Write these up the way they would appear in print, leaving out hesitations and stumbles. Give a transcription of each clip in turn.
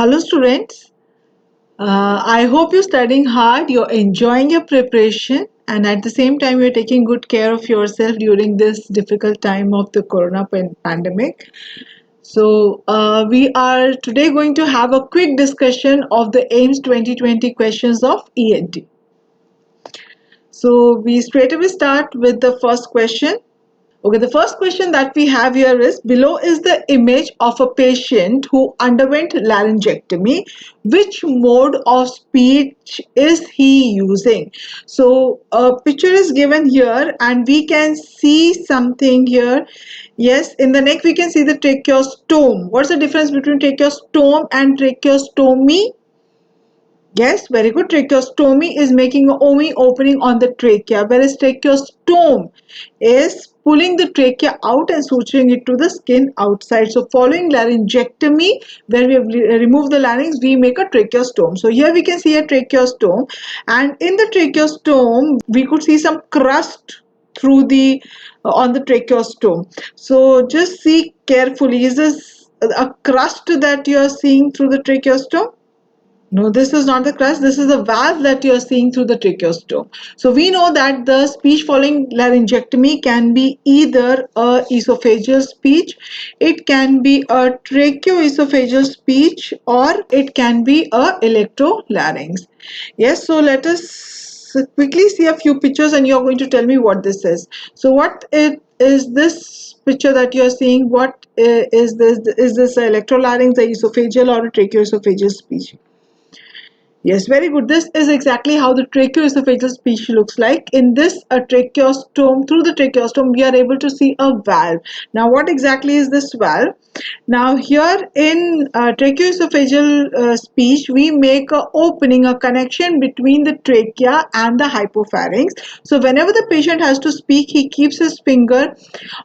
Hello students, I hope you're studying hard, you're enjoying your preparation and at the same time you're taking good care of yourself during this difficult time of the pandemic. We are today going to have a quick discussion of the AIMS 2020 questions of ENT. So we straight away start with the first question. Okay, the first question that we have here is below is the image of a patient who underwent laryngectomy. Which mode of speech is he using? So a picture is given here and we can see something here. Yes, in the neck we can see the tracheostome. What's the difference between tracheostome and tracheostomy? Yes, very good. Tracheostomy is making an opening on the trachea, whereas tracheostome is pulling the trachea out and suturing it to the skin outside. So following laryngectomy, where we have removed the larynx, we make a tracheostome. So here we can see a tracheostome, and in the tracheostome, we could see some crust through the on the tracheostome. So just see carefully. Is this a crust that you are seeing through the tracheostome? No, this is not the crust. This is the valve that you are seeing through the tracheostome. So we know that the speech following laryngectomy can be either a esophageal speech, it can be a tracheoesophageal speech, or it can be a electrolarynx. Yes, so let us quickly see a few pictures and you are going to tell me what this is. So what it is this picture that you are seeing? What is this? Is this an electrolarynx, a esophageal, or a tracheoesophageal speech? Yes, very good. This is exactly how the tracheoesophageal speech looks like. In this a tracheostome, through the tracheostome, we are able to see a valve. Now, what exactly is this valve? Now, here in tracheoesophageal speech, we make a opening, a connection between the trachea and the hypopharynx. So, whenever the patient has to speak, he keeps his finger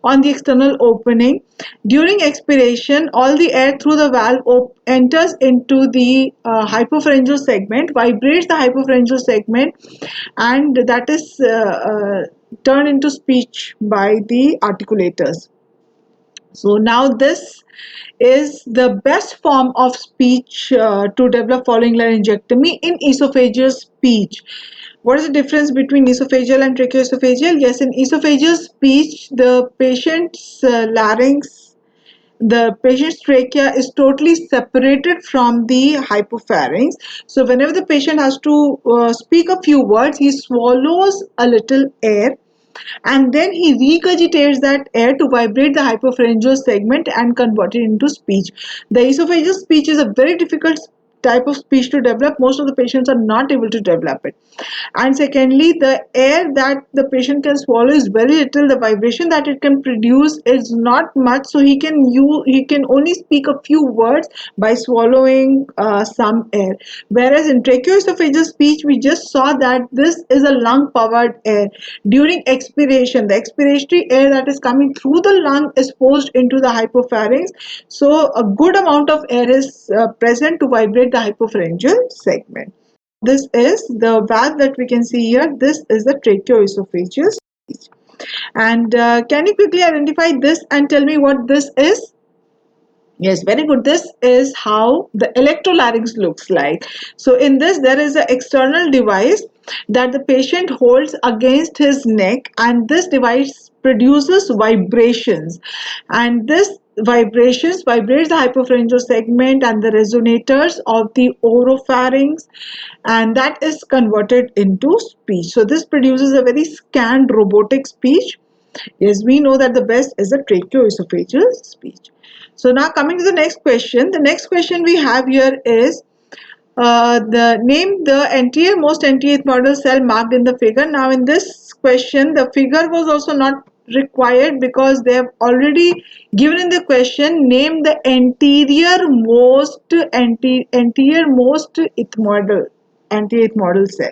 on the external opening. During expiration, all the air through the valve enters into the hypopharyngeal segment, vibrates the hypopharyngeal segment, and that is turned into speech by the articulators. So now this is the best form of speech to develop following laryngectomy in esophageal speech. What is the difference between esophageal and tracheoesophageal? Yes, in esophageal speech, the patient's larynx, the patient's trachea is totally separated from the hypopharynx. So whenever the patient has to speak a few words, he swallows a little air and then he regurgitates that air to vibrate the hypopharyngeal segment and convert it into speech. The esophageal speech is a very difficult type of speech to develop. Most of the patients are not able to develop it. And secondly, the air that the patient can swallow is very little. The vibration that it can produce is not much, so he can only speak a few words by swallowing some air. Whereas in tracheoesophageal speech, we just saw that this is a lung powered air. During expiration, the expiratory air that is coming through the lung is forced into the hypopharynx, so a good amount of air is present to vibrate the hypopharyngeal segment. This is the valve that we can see here. This is the tracheoesophageal speech. And can you quickly identify this and tell me what this is? Yes, very good. This is how the electrolarynx looks like. So in this, there is an external device that the patient holds against his neck, and this device produces vibrations, and this vibrations vibrates the hypopharyngeal segment and the resonators of the oropharynx, and that is converted into speech. So this produces a very scanned robotic speech. Yes, we know that the best is the tracheoesophageal speech. So now coming to the next question. The next question we have here is the name the most anterior model cell marked in the figure. Now in this question, the figure was also not required because they have already given in the question name the anterior most ethmoidal cell.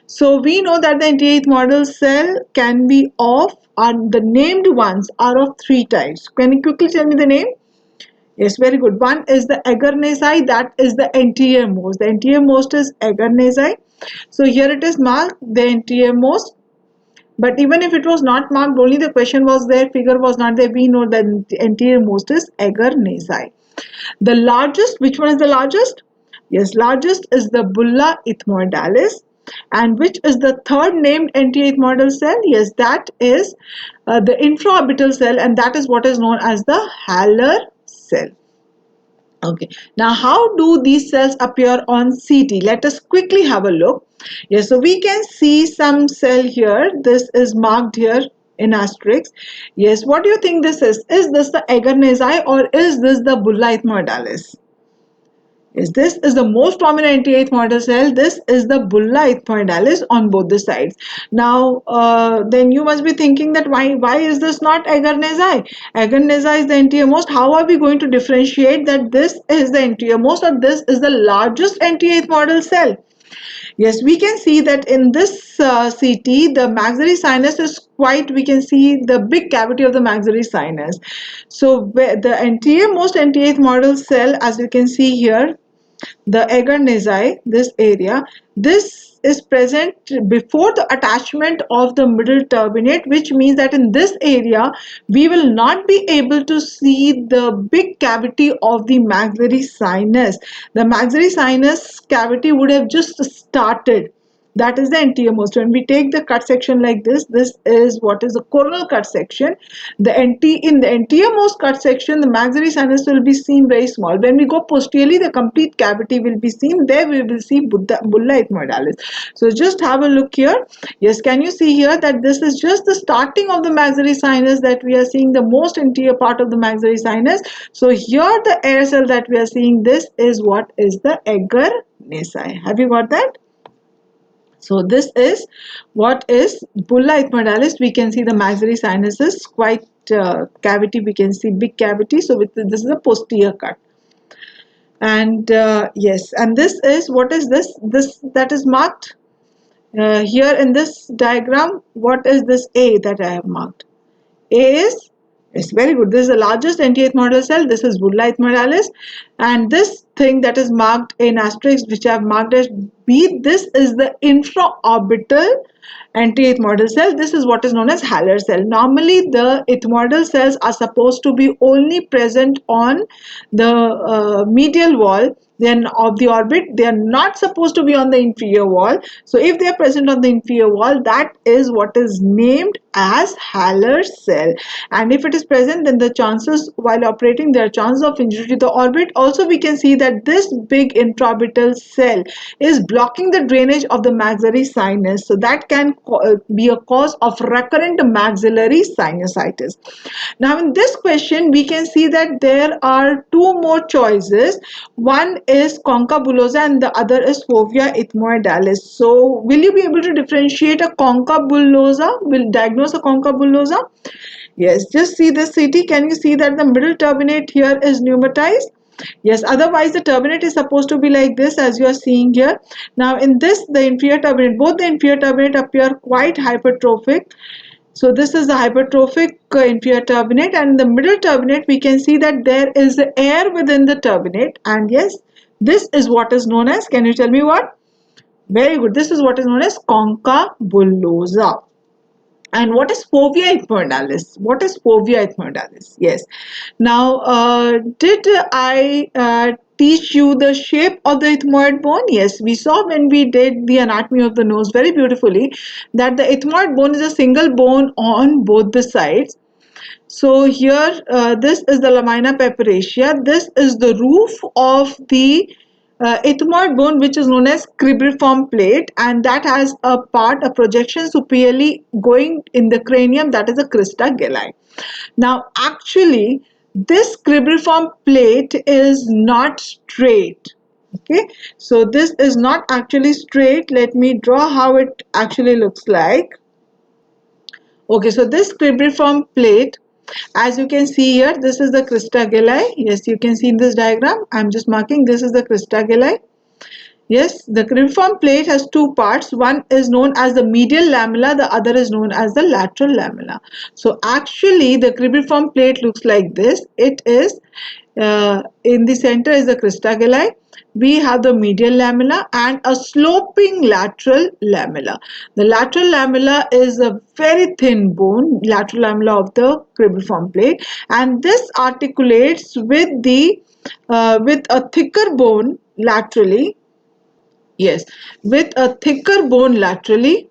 So we know that the anterior ethmoidal cell can be of, and the named ones are of three types. Can you quickly tell me the name? Yes, very good. One is the Agarnesi, that is the anterior most. The anterior most is Agarnesi. So here it is marked the anterior most. But even if it was not marked, only the question was there, figure was not there, we know that the anterior most is Agarnesi. The largest, which one is the largest? Yes, largest is the bulla ethmoidalis. And which is the third named anti-ethmoidal cell? Yes, that is the infraorbital cell, and that is what is known as the Haller cell. Okay, now how do these cells appear on CT? Let us quickly have a look. Yes, so we can see some cell here. This is marked here in asterisk. Yes, what do you think this is? Is this the agar nasai or is this the bulla ethmoidalis? Yes, this is the most prominent anti-ethmoidal cell. This is the bulla ethmoidalis on both the sides. Now, then you must be thinking that why is this not agar nasai? Agar nasai is the anteriormost. How are we going to differentiate that this is the anteriormost or this is the largest anti-ethmoidal cell? Yes, we can see that in this CT, the maxillary sinus is quite, we can see the big cavity of the maxillary sinus. So the anteriormost anti-ethmoidal cell, as you can see here, the agar nasai, this area, this is present before the attachment of the middle turbinate, which means that in this area we will not be able to see the big cavity of the maxillary sinus. The maxillary sinus cavity would have just started. That is the anteriormost. When we take the cut section like this is what is the coronal cut section. In the anteriormost cut section, the maxillary sinus will be seen very small. When we go posteriorly, the complete cavity will be seen. There we will see bulla ethmoidalis. So just have a look here. Yes, can you see here that this is just the starting of the maxillary sinus, that we are seeing the most anterior part of the maxillary sinus. So here the air cell that we are seeing, this is what is the agar nasai. Have you got that? So this is what is bulla ethmoidalis. We can see the maxillary sinus is quite cavity. We can see big cavity. So this is a posterior cut. And yes, and this is, what is this? This that is marked here in this diagram. What is this A that I have marked? A is, it's very good. This is the largest anti-ethmoidal cell. This is bulla ethmoidalis, and this thing that is marked in asterisk, which I have marked as B, this is the infraorbital anti-ethmoidal cell. This is what is known as Haller cell. Normally, the ethmoidal cells are supposed to be only present on the medial wall then of the orbit. They are not supposed to be on the inferior wall. So if they are present on the inferior wall, that is what is named as Haller cell. And if it is present, then the chances while operating, there are chances of injury to the orbit. Also, we can see that this big intraorbital cell is blocking the drainage of the maxillary sinus. So that can be a cause of recurrent maxillary sinusitis. Now in this question, we can see that there are two more choices. One is concha bullosa and the other is fovea ethmoidalis. So will you be able to differentiate a concha bullosa? Will diagnose a concha bullosa? Yes, just see this CT. Can you see that the middle turbinate here is pneumatized? Yes, otherwise the turbinate is supposed to be like this, as you are seeing here. Now in this, the inferior turbinate, both the inferior turbinate appear quite hypertrophic. So this is the hypertrophic inferior turbinate, and in the middle turbinate we can see that there is air within the turbinate, and yes, this is what is known as, can you tell me what? Very good, this is what is known as concha bullosa. And what is fovea ethmoidalis? What is fovea ethmoidalis? Yes. Now, did I teach you the shape of the ethmoid bone? Yes, we saw when we did the anatomy of the nose very beautifully that the ethmoid bone is a single bone on both the sides. So here, this is the lamina papyracea. This is the roof of the ethmoid bone, which is known as cribriform plate, and that has a part, a projection superiorly going in the cranium, that is the crista galli. Now actually this cribriform plate is not straight. Okay, so this is not actually straight. Let me draw how it actually looks like. Okay, so this cribriform plate, as you can see here, this is the crista galli. Yes, you can see in this diagram. I'm just marking, this is the crista galli. Yes, the cribriform plate has two parts. One is known as the medial lamella, the other is known as the lateral lamella. So actually the cribriform plate looks like this. It is in the center is the crista galli. We have the medial lamella and a sloping lateral lamella. The lateral lamella is a very thin bone, lateral lamella of the cribriform plate, and this articulates with the with a thicker bone laterally. Yes, with a thicker bone laterally,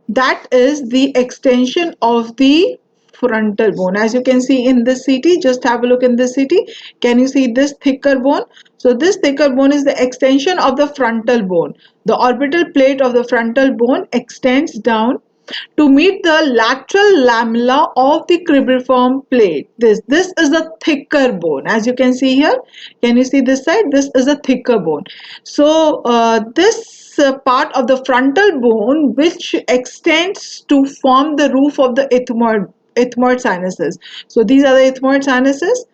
that is the extension of the frontal bone. As you can see in this CT, just have a look in this CT. Can you see this thicker bone? So this thicker bone is the extension of the frontal bone. The orbital plate of the frontal bone extends down to meet the lateral lamella of the cribriform plate. This is a thicker bone. As you can see here, can you see this side? This is a thicker bone. So this part of the frontal bone which extends to form the roof of the ethmoid sinuses. So these are the ethmoid sinuses.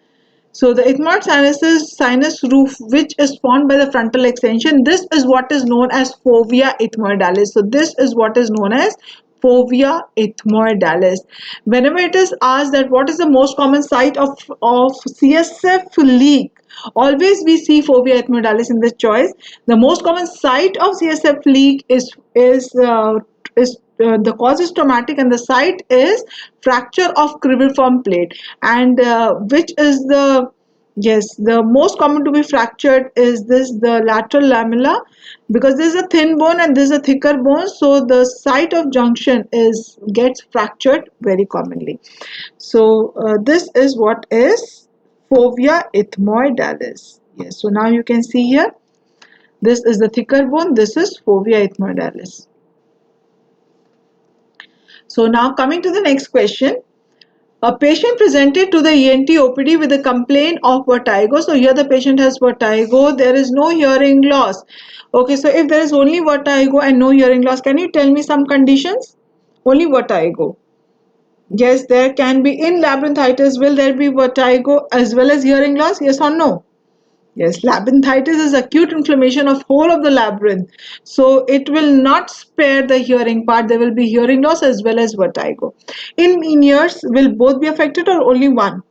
So the ethmoid sinus roof, which is formed by the frontal extension, this is what is known as fovea ethmoidalis. So this is what is known as fovea ethmoidalis. Whenever it is asked that what is the most common site of CSF leak, always we see fovea ethmoidalis in this choice. The most common site of CSF leak is the cause is traumatic and the site is fracture of cribriform plate, and which is the most common to be fractured is the lateral lamella, because this is a thin bone and this is a thicker bone, so the site of junction gets fractured very commonly. So this is what is fovea ethmoidalis. Yes, so now you can see here, this is the thicker bone, this is fovea ethmoidalis. So now coming to the next question. A patient presented to the ENT OPD with a complaint of vertigo. So here the patient has vertigo. There is no hearing loss. Okay, so if there is only vertigo and no hearing loss, can you tell me some conditions? Only vertigo. Yes, there can be in labyrinthitis. Will there be vertigo as well as hearing loss? Yes or no? Yes, labyrinthitis is acute inflammation of whole of the labyrinth. So it will not spare the hearing part. There will be hearing loss as well as vertigo. In Meniere's, will both be affected or only one?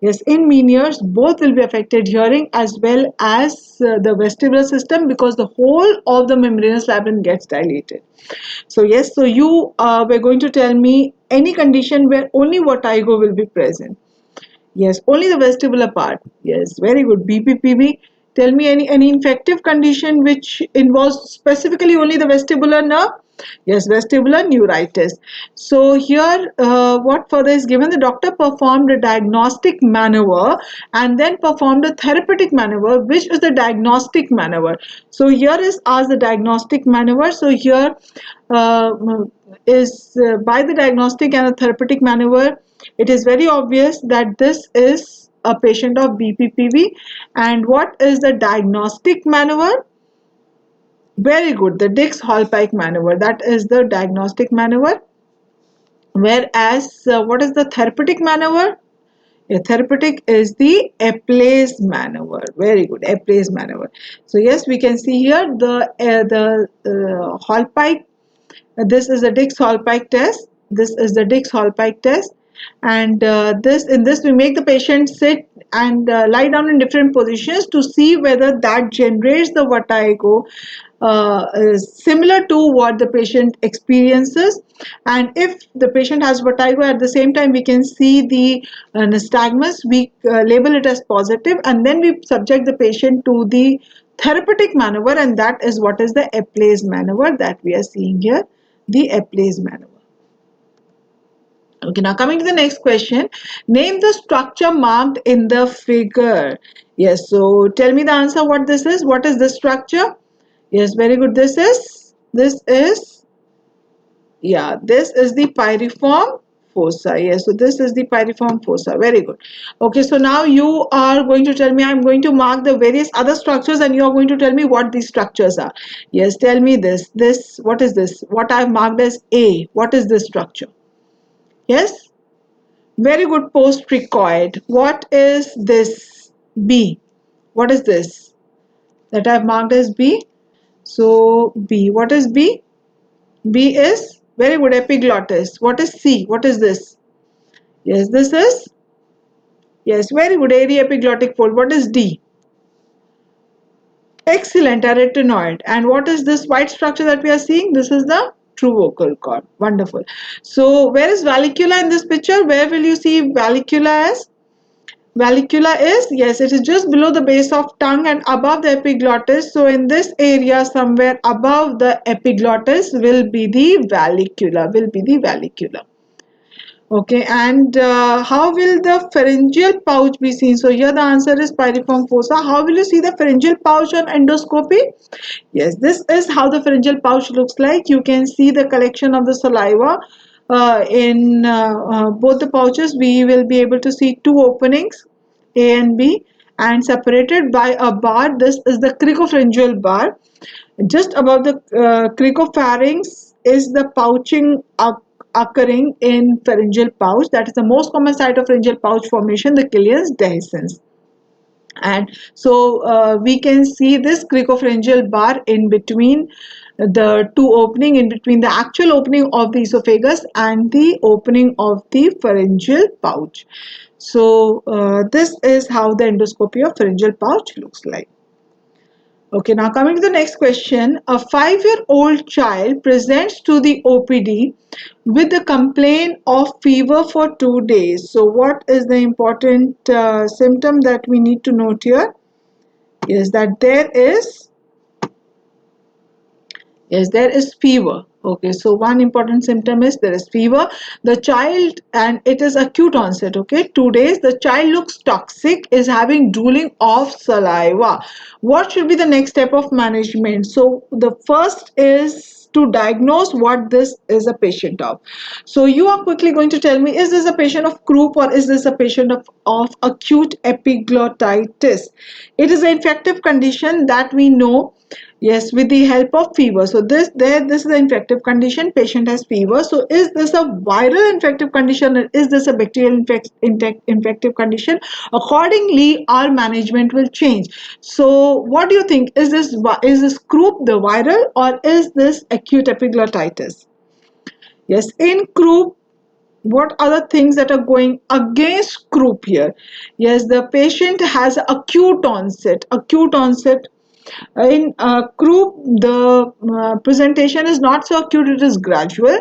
Yes, in Meniere's, both will be affected, hearing as well as the vestibular system, because the whole of the membranous labyrinth gets dilated. So yes, so you were going to tell me any condition where only vertigo will be present. Yes, only the vestibular part. Yes, very good. BPPV. Tell me any infective condition which involves specifically only the vestibular nerve. Yes, vestibular neuritis. So here, what further is given? The doctor performed a diagnostic maneuver and then performed a therapeutic maneuver. Which is the diagnostic maneuver? So here is asked the diagnostic maneuver. So here is by the diagnostic and the therapeutic maneuver, it is very obvious that this is a patient of BPPV. And what is the diagnostic maneuver? Very good, the Dix-Hallpike maneuver. That is the diagnostic maneuver. Whereas what is the therapeutic maneuver? A therapeutic is the Epley's maneuver. Very good, Epley's maneuver. So yes, we can see here the Hallpike. This is the Dix-Hallpike test. This is the Dix-Hallpike test, and in this we make the patient sit and lie down in different positions to see whether that generates the vertigo similar to what the patient experiences. And if the patient has vertigo, at the same time we can see the nystagmus, we label it as positive, and then we subject the patient to the therapeutic maneuver, and that is what is the Epley's maneuver that we are seeing here, the Epley's maneuver. Okay, now coming to the next question. Name the structure marked in the figure. Yes, so tell me the answer what this is. What is this structure? Yes, very good. This is the piriform fossa. Yes, so this is the piriform fossa. Very good. Okay, so now you are going to tell me, I'm going to mark the various other structures and you are going to tell me what these structures are. Yes, tell me this. What is this? What I have marked as A. What is this structure? Yes, very good, post-cricoid. What is this? B. What is this that I have marked as B? So B. What is B? B is very good, epiglottis. What is C? What is this? Yes, this is, yes, very good, aryepiglottic fold. What is D? Excellent, arytenoid. And what is this white structure that we are seeing? This is the true vocal cord. Wonderful. So where is vallicula in this picture? Where will you see vallicula as? Vallicula is, yes, it is just below the base of tongue and above the epiglottis. So in this area, somewhere above the epiglottis will be the vallicula, Okay, and how will the pharyngeal pouch be seen? So here the answer is piriform fossa. How will you see the pharyngeal pouch on endoscopy? Yes, this is how the pharyngeal pouch looks like. You can see the collection of the saliva in both the pouches. We will be able to see two openings, A and B, and separated by a bar. This is the cricopharyngeal bar. Just above the cricopharynx is the pouching occurring in pharyngeal pouch. That is the most common site of pharyngeal pouch formation, the Killian's dehiscence. And so we can see this cricopharyngeal bar in between the two opening, in between the actual opening of the esophagus and the opening of the pharyngeal pouch. So this is how the endoscopy of pharyngeal pouch looks like. Okay, now coming to the next question. A 5-year-old child presents to the OPD with the complaint of fever for 2 days. So what is the important symptom that we need to note here? Yes, that there is fever. Okay, so one important symptom is there is fever. The child, and it is acute onset, okay, 2 days. The child looks toxic, is having drooling of saliva. What should be the next step of management? So the first is to diagnose what this is a patient of. So you are quickly going to tell me, is this a patient of croup or is this a patient of acute epiglottitis? It is an infective condition that we know. Yes, with the help of fever. So this is an infective condition. Patient has fever. So is this a viral infective condition or is this a bacterial infective condition? Accordingly, our management will change. So what do you think? Is this croup the viral or is this acute epiglottitis? Yes, in croup, what are the things that are going against croup here? Yes, the patient has acute onset. In croup, the presentation is not so acute, it is gradual.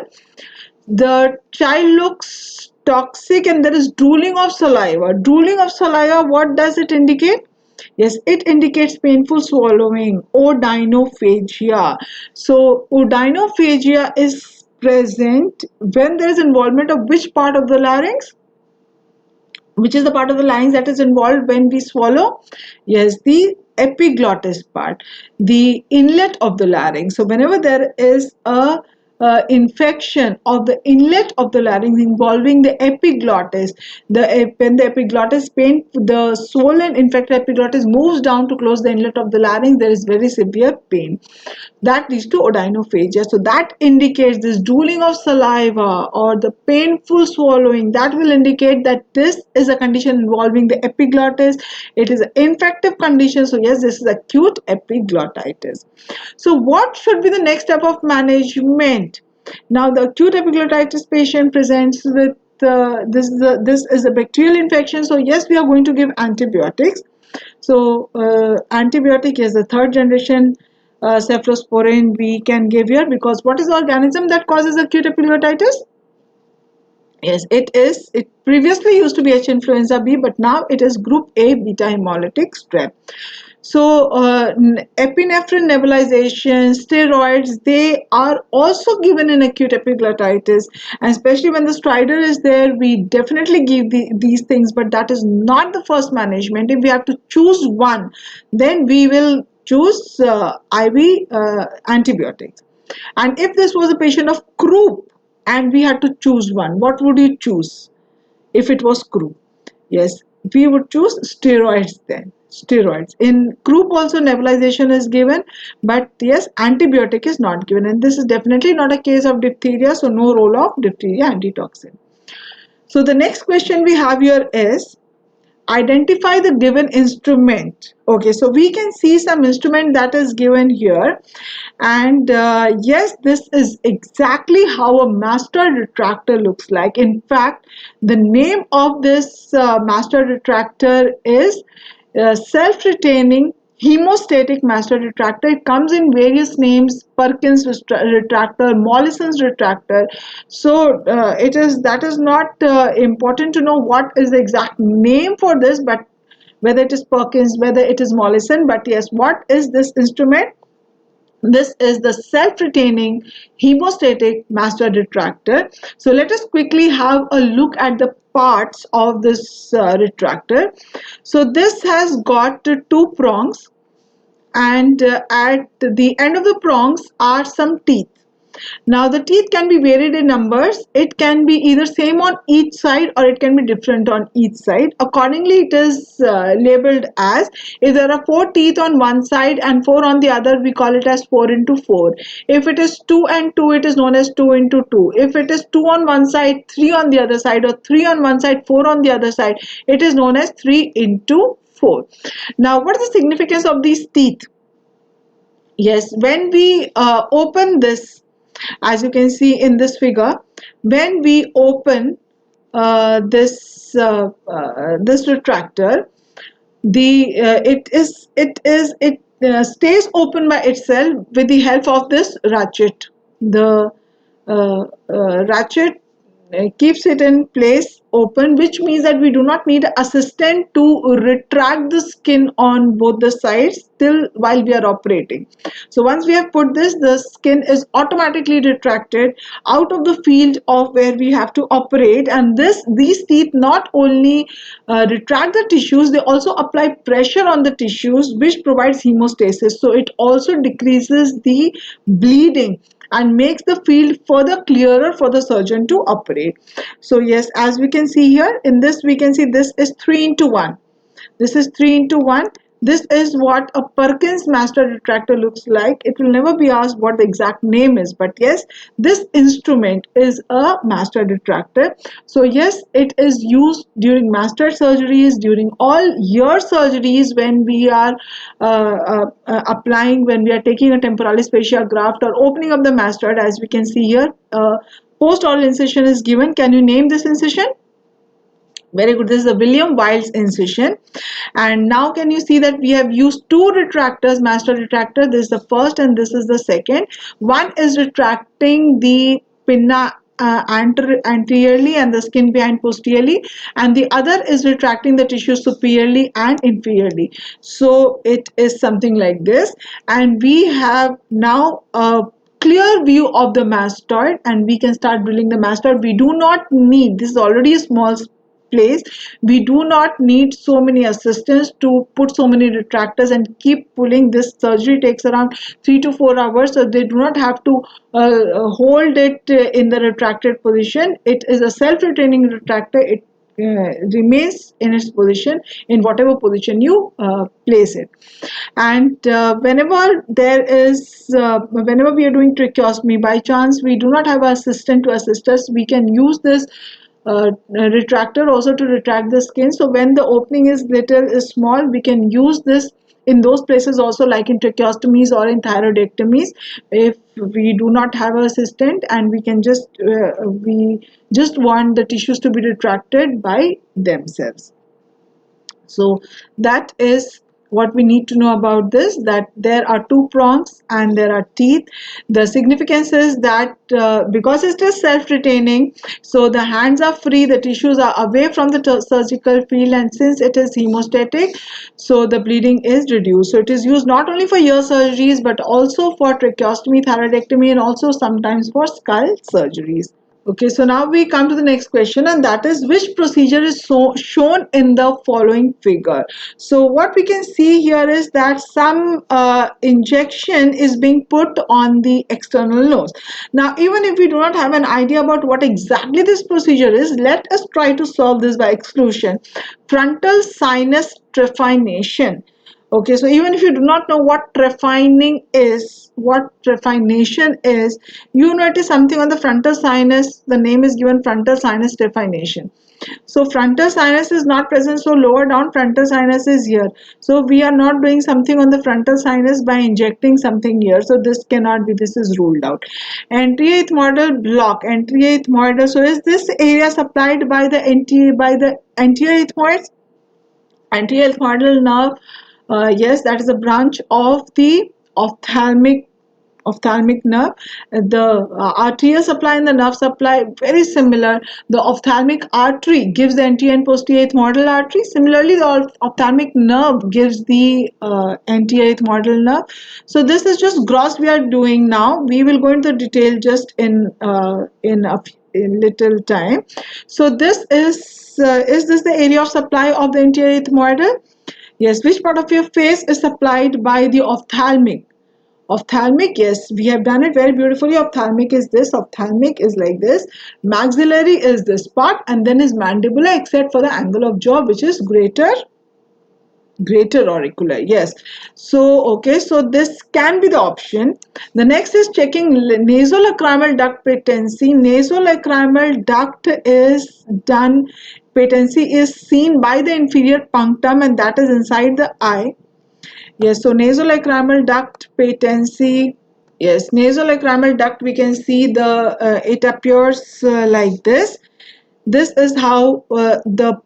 The child looks toxic and there is drooling of saliva. Drooling of saliva, what does it indicate? Yes, it indicates painful swallowing, odynophagia. So, odynophagia is present when there is involvement of which part of the larynx? Which is the part of the larynx that is involved when we swallow? Yes, the epiglottis part, the inlet of the larynx. So whenever there is a infection of the inlet of the larynx involving the epiglottis, when the epiglottis pain, the swollen infected epiglottis moves down to close the inlet of the larynx, there is very severe pain. That leads to odynophagia. So that indicates this drooling of saliva or the painful swallowing. That will indicate that this is a condition involving the epiglottis. It is an infective condition. So yes, this is acute epiglottitis. So what should be the next step of management? Now the acute epiglottitis patient presents with this is a bacterial infection. So yes, we are going to give antibiotics. So antibiotic is the third generation cephalosporin we can give here, because what is the organism that causes acute epiglottitis? Yes, it previously used to be H influenza B, but now it is group A beta hemolytic strep. So epinephrine nebulization, steroids, they are also given in acute epiglottitis, and especially when the stridor is there, we definitely give these things, but that is not the first management. If we have to choose one, then we will choose IV antibiotics. And if this was a patient of croup and we had to choose one, what would you choose if it was croup? Yes, we would choose steroids then. Steroids. In croup also nebulization is given, but yes, antibiotic is not given. And this is definitely not a case of diphtheria, so no role of diphtheria antitoxin. So the next question we have here is, identify the given instrument. Okay, so we can see some instrument that is given here, and yes, this is exactly how a mastoid retractor looks like. In fact, the name of this mastoid retractor is self-retaining hemostatic master retractor. It comes in various names: Perkins retractor, Mollison's retractor. So that is not important to know what is the exact name for this, but whether it is Perkins, whether it is Mollison. But yes, what is this instrument? This is the self-retaining hemostatic master retractor. So let us quickly have a look at the parts of this retractor. So this has got two prongs, and at the end of the prongs are some teeth. Now the teeth can be varied in numbers. It can be either same on each side or it can be different on each side. Accordingly, it is labeled as, if there are 4 teeth on one side and 4 on the other, we call it as 4 into 4. If it is 2 and 2, it is known as 2 into 2. If it is 2 on one side, 3 on the other side, or 3 on one side, 4 on the other side, it is known as 3 into 4. Now, what is the significance of these teeth? Yes, when we open this, as you can see in this figure, when we open this retractor, it stays open by itself with the help of this ratchet. The ratchet keeps it in place open, which means that we do not need assistant to retract the skin on both the sides till while we are operating. So once we have put this, the skin is automatically retracted out of the field of where we have to operate, and these teeth not only retract the tissues, they also apply pressure on the tissues, which provides hemostasis. So it also decreases the bleeding and makes the field further clearer for the surgeon to operate. So yes, as we can see here in this, we can see this is 3 into 1. This is 3 into 1. This is what a Perkins master retractor looks like. It will never be asked what the exact name is, but yes, this instrument is a master retractor. So yes, it is used during master surgeries, during all ear surgeries, when we are applying, when we are taking a temporalis fascia graft or opening up the mastoid. As we can see here, post-oral incision is given. Can you name this incision? Very good. This is a William Wild's incision. And now can you see that we have used 2 retractors, master retractor. This is the first and this is the second. One is retracting the pinna anteriorly and the skin behind posteriorly, and the other is retracting the tissue superiorly and inferiorly. So it is something like this, and we have now a clear view of the mastoid, and we can start drilling the mastoid. We do not need, this is already a small place, we do not need so many assistants to put so many retractors and keep pulling. This surgery takes around 3 to 4 hours, so they do not have to hold it in the retracted position. It is a self-retaining retractor. It remains in its position in whatever position you place it. And whenever we are doing tracheostomy, by chance we do not have an assistant to assist us, we can use this retractor also to retract the skin. So when the opening is small, we can use this in those places also, like in tracheostomies or in thyroidectomies, if we do not have an assistant, and we can just want the tissues to be retracted by themselves. So that is what we need to know about this, that there are 2 prongs and there are teeth. The significance is that because it is self-retaining, so the hands are free, the tissues are away from the surgical field, and since it is hemostatic, so the bleeding is reduced. So it is used not only for ear surgeries but also for tracheostomy, thyroidectomy, and also sometimes for skull surgeries. Okay, so now we come to the next question, and that is, which procedure is shown in the following figure? So what we can see here is that some injection is being put on the external nose. Now, even if we do not have an idea about what exactly this procedure is, let us try to solve this by exclusion. Frontal sinus trephination. Okay, so even if you do not know what trephining is, what trephination is, you know it is something on the frontal sinus. The name is given frontal sinus trephination. So frontal sinus is not present, so lower down frontal sinus is here. So we are not doing something on the frontal sinus by injecting something here. So this cannot be, this is ruled out. Anterior ethmoidal block, anterior ethmoidal. So is this area supplied by the anterior ethmoids? Anterior ethmoidal nerve Yes, that is a branch of the ophthalmic nerve. The arterial supply and the nerve supply very similar. The ophthalmic artery gives the anterior and posterior ethmoidal artery. Similarly, the ophthalmic nerve gives the anterior ethmoidal nerve. So this is just gross we are doing now. We will go into detail just in little time. So this is this the area of supply of the anterior ethmoidal? Yes, which part of your face is supplied by the ophthalmic? Ophthalmic, yes, we have done it very beautifully. Ophthalmic is this, ophthalmic is like this, maxillary is this part, and then is mandibular, except for the angle of jaw, which is greater auricular. Yes, so okay, so this can be the option. The next is checking nasolacrimal duct patency. Nasolacrimal duct is done, patency is seen by the inferior punctum, and that is inside the eye. Yes, so nasolacrimal duct patency. Yes, nasolacrimal duct, we can see it appears like this. This is how the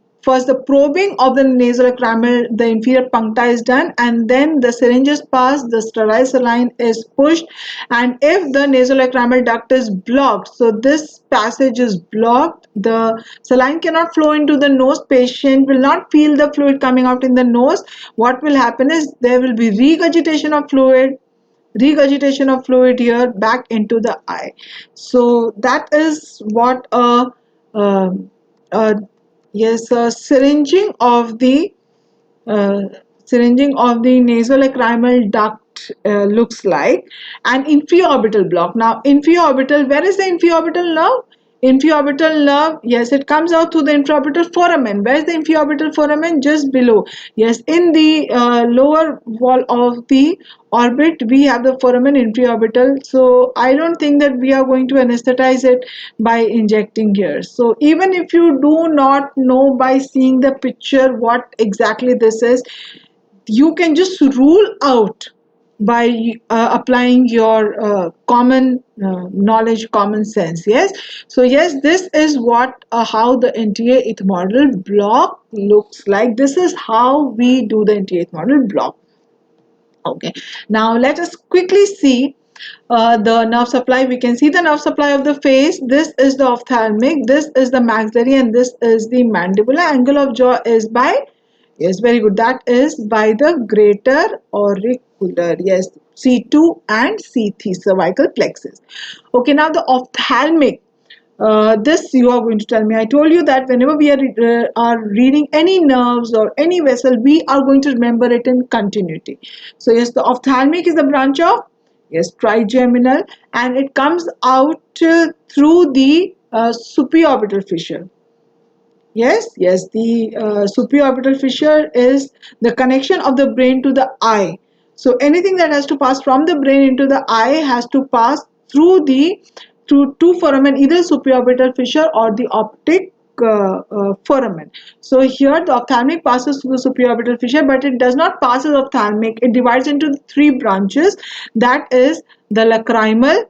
probing of the nasolacrimal, the inferior puncta is done, and then the syringe is passed, the sterile saline is pushed, and if the nasolacrimal duct is blocked, so this passage is blocked, the saline cannot flow into the nose, patient will not feel the fluid coming out in the nose. What will happen is there will be regurgitation of fluid here back into the eye. So that is what uh, uh, yes, uh, syringing of the nasolacrimal duct looks like. An infraorbital block. Now, infraorbital, where is the infraorbital nerve? Infraorbital nerve, yes, it comes out through the infraorbital foramen. Where is the infraorbital foramen? Just below. Yes, in the lower wall of the orbit, we have the foramen infraorbital. So I don't think that we are going to anesthetize it by injecting here. So even if you do not know by seeing the picture what exactly this is, you can just rule out by applying your common knowledge, common sense. Yes, so yes, this is what how the anterior ethmoidal block looks like. This is how we do the anterior ethmoidal block. Okay, now let us quickly see the nerve supply. We can see the nerve supply of the face. This is the ophthalmic, this is the maxillary, and this is the mandibular. Angle of jaw is by, yes, very good, that is by the greater auricular. Yes, C2 and C3, cervical plexus. Okay, now the ophthalmic. This you are going to tell me. I told you that whenever we are reading any nerves or any vessel, we are going to remember it in continuity. So yes, the ophthalmic is a branch of, yes, trigeminal, and it comes out through the supraorbital fissure. Yes, yes, the supraorbital fissure is the connection of the brain to the eye. So anything that has to pass from the brain into the eye has to pass through two foramen, either supraorbital fissure or the optic foramen. So here the ophthalmic passes through the supraorbital fissure, but it does not pass as ophthalmic. It divides into three branches. That is the lacrimal,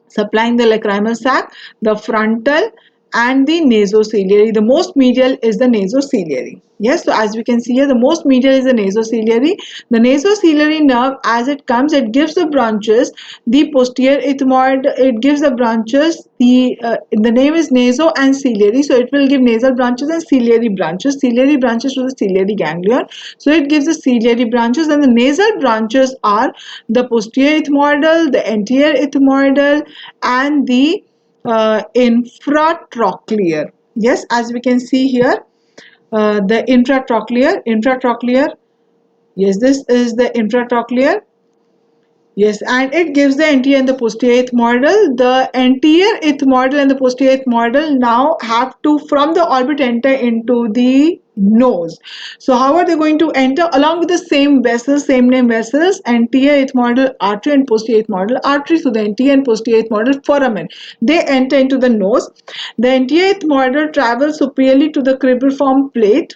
supplying the lacrimal sac, the frontal, and the nasociliary. The most medial is the nasociliary. Yes, so as we can see here, the most medial is the nasociliary. The nasociliary nerve, as it comes, it gives the branches, the posterior ethmoid, it gives the branches, the name is naso and ciliary, so it will give nasal branches and ciliary branches to the ciliary ganglion. So it gives the ciliary branches, and the nasal branches are the posterior ethmoidal, the anterior ethmoidal, and the infratrochlear. Yes, as we can see here, the intratrochlear. Yes, this is the intratrochlear. Yes, and it gives the anterior and the posterior ethmoidal. The anterior ethmoidal and the posterior ethmoidal now have to, from the orbit, enter into the nose. So how are they going to enter? Along with the same vessels, same name vessels, anterior ethmoidal artery and posterior ethmoidal artery. So the anterior and posterior ethmoidal foramen, they enter into the nose. The anterior ethmoidal travels superiorly to the cribriform plate.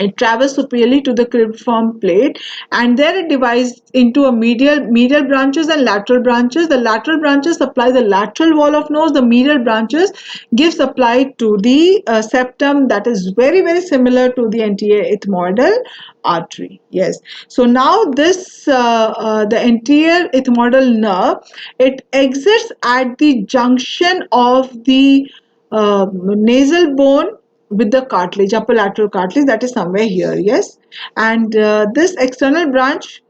It travels superiorly to the cribriform plate, and there it divides into a medial branches and lateral branches. The lateral branches supply the lateral wall of nose. The medial branches give supply to the septum, that is very similar to the anterior ethmoidal artery. Yes. So now this the anterior ethmoidal nerve, it exits at the junction of the nasal bone with the cartilage, upper lateral cartilage, that is somewhere here. Yes. And this external branch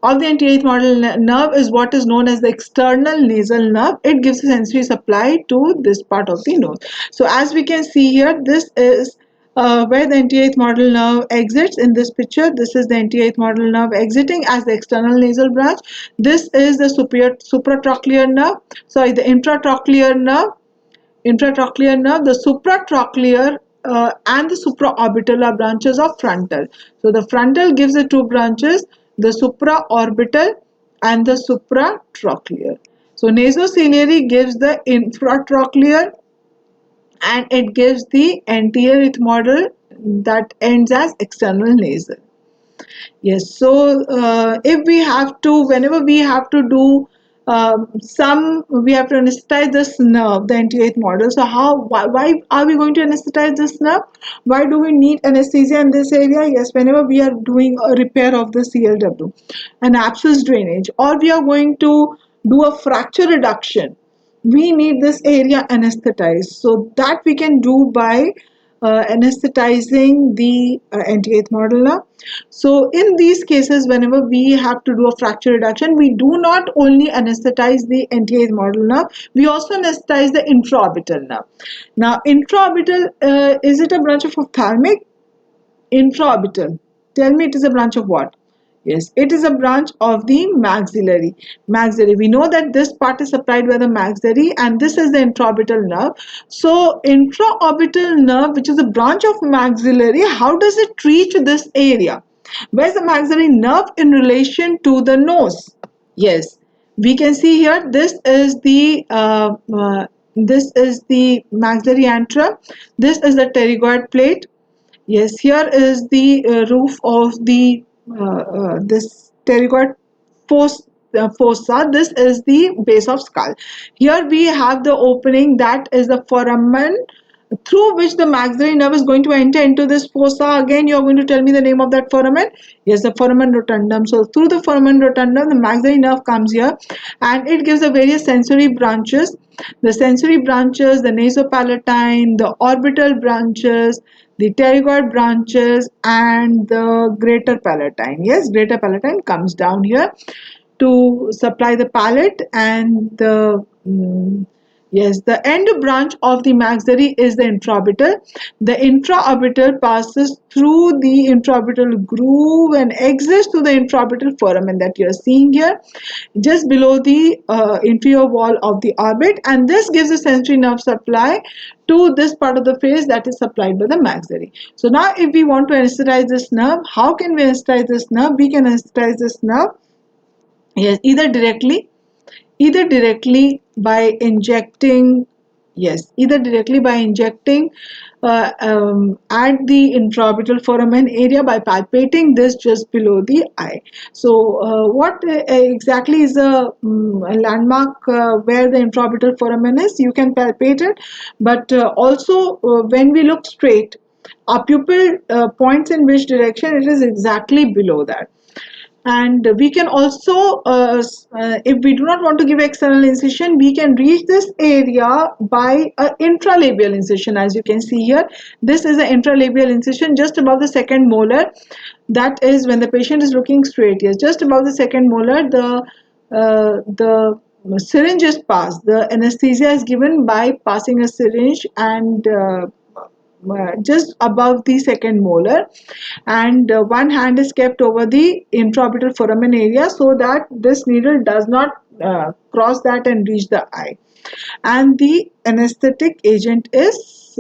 of the anterior ethmoidal nerve is what is known as the external nasal nerve. It gives a sensory supply to this part of the nose. So as we can see here, this is where the anterior ethmoidal nerve exits in this picture. This is the anterior ethmoidal nerve exiting as the external nasal branch. This is the supratrochlear nerve, sorry, the intratrochlear nerve. The supratrochlear and the supraorbital are branches of frontal. So the frontal gives the two branches, the supraorbital and the supratrochlear. So nasociliary gives the infratrochlear, and it gives the anterior ethmoidal that ends as external nasal. Yes, so if we have to, whenever we have to do we have to anesthetize this nerve, the anterior ethmoidal. So why are we going to anesthetize this nerve? Why do we need anesthesia in this area? Yes, whenever we are doing a repair of the CLW, an abscess drainage, or we are going to do a fracture reduction, we need this area anesthetized. So that we can do by anesthetizing the anterior ethmoidal nerve. So in these cases, whenever we have to do a fracture reduction, we do not only anesthetize the anterior ethmoidal nerve, we also anesthetize the intraorbital nerve. Now, intraorbital, is it a branch of ophthalmic? Intraorbital. Tell me, it is a branch of what? Yes, it is a branch of the maxillary. Maxillary. We know that this part is supplied by the maxillary, and this is the intraorbital nerve. So, intraorbital nerve, which is a branch of maxillary, how does it reach this area? Where's the maxillary nerve in relation to the nose? Yes, we can see here. This is the maxillary antrum. This is the pterygoid plate. Yes, here is the roof of the this pterygoid fossa. This is the base of skull. Here we have the opening, that is the foramen, through which the maxillary nerve is going to enter into this fossa. Again, you are going to tell me the name of that foramen. Yes, the foramen rotundum. So through the foramen rotundum, the maxillary nerve comes here, and it gives the various sensory branches. The sensory branches, the nasopalatine, the orbital branches, the pterygoid branches, and the greater palatine. Yes, greater palatine comes down here to supply the palate, and the yes, the end branch of the maxillary is the intraorbital. The intraorbital passes through the intraorbital groove and exits to the intraorbital foramen that you are seeing here, just below the inferior wall of the orbit, and this gives a sensory nerve supply to this part of the face that is supplied by the maxillary. So now if we want to anesthetize this nerve, how can we anesthetize this nerve? We can anesthetize this nerve, yes, either directly by injecting, yes, either directly by injecting at the intraorbital foramen area by palpating this just below the eye. So what exactly is a landmark where the intraorbital foramen is? You can palpate it, but also when we look straight, our pupil points in which direction, it is exactly below that. And we can also, if we do not want to give external incision, we can reach this area by an intralabial incision. As you can see here, this is an intralabial incision just above the second molar. That is when the patient is looking straight. Yes, just above the second molar, the syringe is passed. The anesthesia is given by passing a syringe and just above the second molar, and one hand is kept over the intraorbital foramen area so that this needle does not cross that and reach the eye, and the anesthetic agent is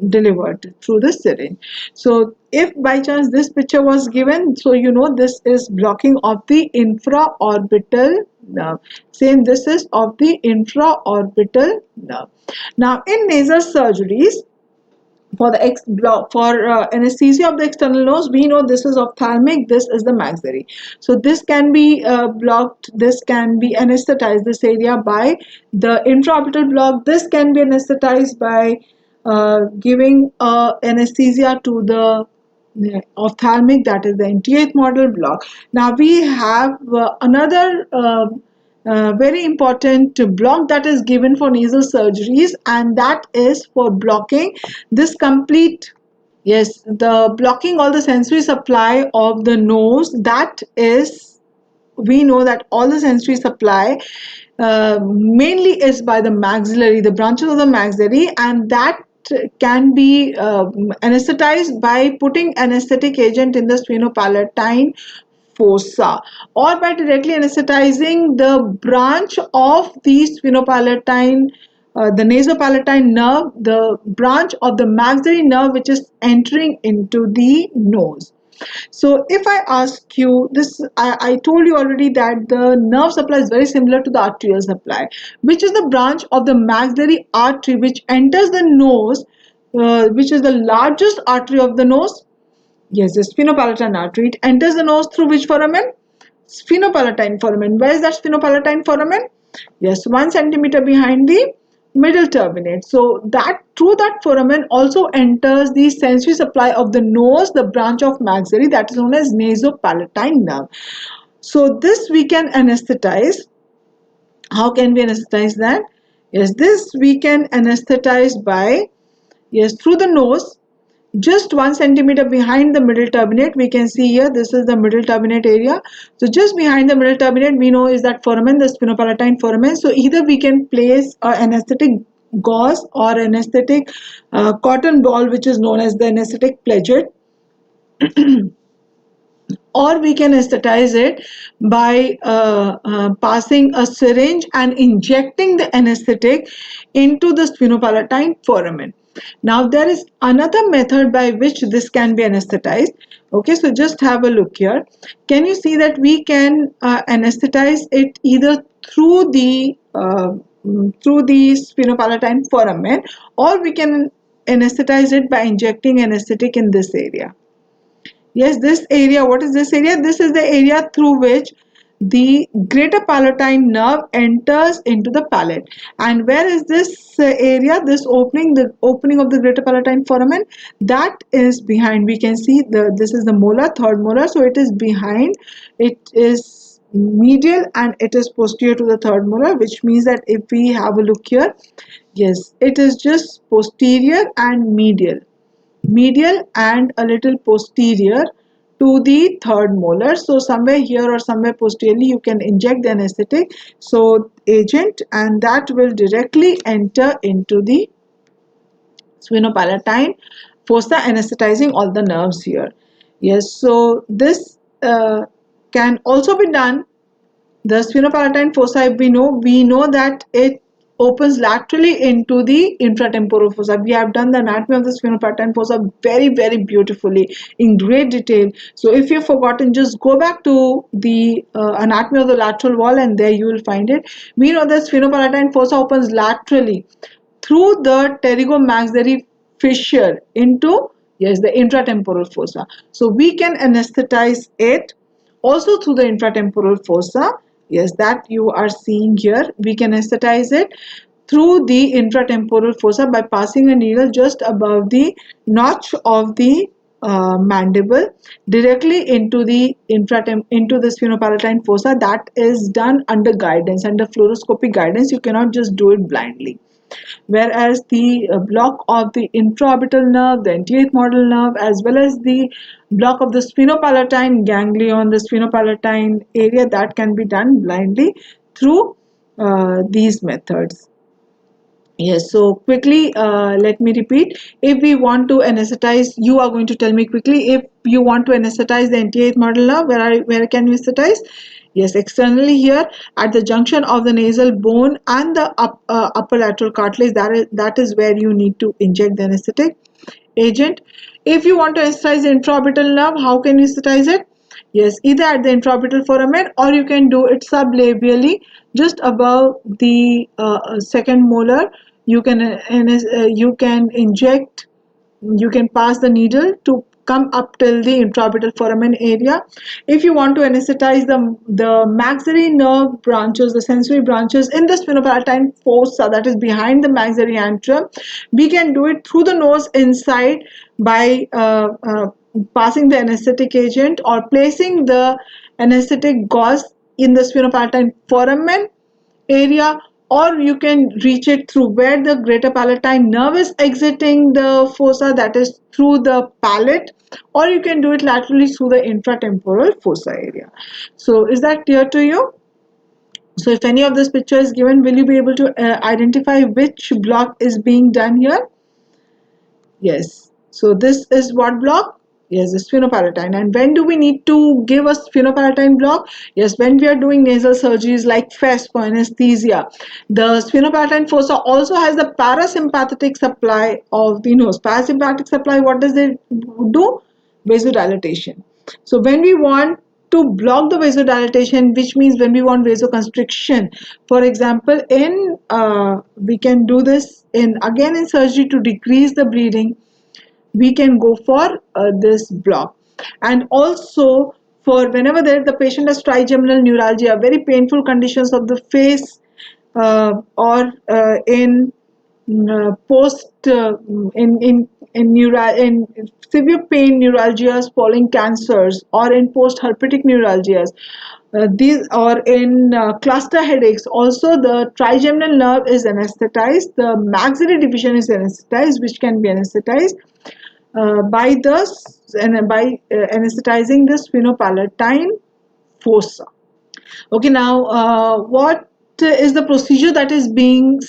delivered through the syringe. So if by chance this picture was given, so you know this is blocking of the infraorbital nerve. Same, this is of the intraorbital nerve. Now in nasal surgeries, for the X block for anesthesia of the external nose, we know this is ophthalmic, this is the maxillary. So this can be blocked, this can be anesthetized, this area, by the intraorbital block. This can be anesthetized by giving anesthesia to the ophthalmic, that is the NT8 model block. Now we have another very important block that is given for nasal surgeries, and that is for blocking this complete, yes, the blocking all the sensory supply of the nose. That is, we know that all the sensory supply mainly is by the maxillary, the branches of the maxillary, and that can be anesthetized by putting anesthetic agent in the sphenopalatine fossa, or by directly anesthetizing the branch of the sphenopalatine, the nasopalatine nerve, the branch of the maxillary nerve which is entering into the nose. So if I ask you this, I told you already that the nerve supply is very similar to the arterial supply, which is the branch of the maxillary artery which enters the nose, which is the largest artery of the nose. Yes, the sphenopalatine artery. It enters the nose through which foramen? Sphenopalatine foramen. Where is that sphenopalatine foramen? Yes, 1 centimeter behind the middle turbinate. So that through that foramen also enters the sensory supply of the nose, the branch of maxillary, that is known as nasopalatine nerve. So this we can anesthetize. How can we anesthetize that? Yes, this we can anesthetize by, yes, through the nose, just 1 centimeter behind the middle turbinate. We can see here, this is the middle turbinate area. So just behind the middle turbinate, we know is that foramen, the sphenopalatine foramen. So either we can place an anesthetic gauze or anesthetic cotton ball, which is known as the anesthetic pledget, or we can anesthetize it by passing a syringe and injecting the anesthetic into the sphenopalatine foramen. Now there is another method by which this can be anesthetized. Okay, so just have a look here. Can you see that we can anesthetize it either through the sphenopalatine foramen, or we can anesthetize it by injecting anesthetic in this area. Yes, this area, what is this area? This is the area through which the greater palatine nerve enters into the palate. And where is this area, this opening, the opening of the greater palatine foramen? That is behind. We can see this is the molar, third molar, so it is behind. It is medial and it is posterior to the third molar, which means that if we have a look here, yes, it is just posterior and medial and a little posterior to the third molar. So somewhere here or somewhere posteriorly you can inject the anesthetic, so agent, and that will directly enter into the sphenopalatine fossa, anesthetizing all the nerves here. Yes, so this can also be done. The sphenopalatine fossa, if we know that it opens laterally into the infratemporal fossa. We have done the anatomy of the sphenopalatine fossa very, very beautifully in great detail. So if you've forgotten, just go back to the anatomy of the lateral wall and there you will find it. We know that sphenopalatine fossa opens laterally through the pterygomaxillary fissure into, yes, the intratemporal fossa. So we can anesthetize it also through the infratemporal fossa. Yes, that you are seeing here. We can anesthetize it through the infratemporal fossa by passing a needle just above the notch of the mandible directly into the sphenopalatine fossa. That is done under guidance, under fluoroscopic guidance. You cannot just do it blindly. Whereas the block of the intraorbital nerve, the NT8 model nerve, as well as the block of the sphenopalatine ganglion, the sphenopalatine area, that can be done blindly through these methods. Yes, so quickly let me repeat. If we want to anesthetize, you are going to tell me quickly, if you want to anesthetize the NT8 model nerve, where can you anesthetize? Yes, externally here at the junction of the nasal bone and the upper lateral cartilage, that is where you need to inject the anesthetic agent. If you want to anesthetize the intraorbital nerve, how can you anesthetize it? Yes, either at the intraorbital foramen, or you can do it sublabially, just above the second molar. You can inject you can pass the needle to come up till the intraorbital foramen area. If you want to anesthetize the maxillary nerve branches, the sensory branches in the sphenopalatine fossa that is behind the maxillary antrum, we can do it through the nose inside by passing the anesthetic agent or placing the anesthetic gauze in the sphenopalatine foramen area, or you can reach it through where the greater palatine nerve is exiting the fossa, that is through the palate, or you can do it laterally through the intratemporal fossa area. So is that clear to you? So if any of this picture is given, will you be able to identify which block is being done here? Yes. So this is what block? Yes, the sphenopalatine. And when do we need to give a sphenopalatine block? Yes, when we are doing nasal surgeries like FES for anesthesia. The sphenopalatine fossa also has the parasympathetic supply of the nose. Parasympathetic supply, what does it do? Vasodilatation. So when we want to block the vasodilatation, which means when we want vasoconstriction, for example, in we can do this in surgery to decrease the bleeding, we can go for this block. And also for whenever the patient has trigeminal neuralgia, very painful conditions of the face, or in post in severe pain neuralgias following cancers, or in post herpetic neuralgias, these, or in cluster headaches, also the trigeminal nerve is anesthetized, the maxillary division is anesthetized, which can be anesthetized by anesthetizing the sphenopalatine fossa. Okay, now what is the procedure that is being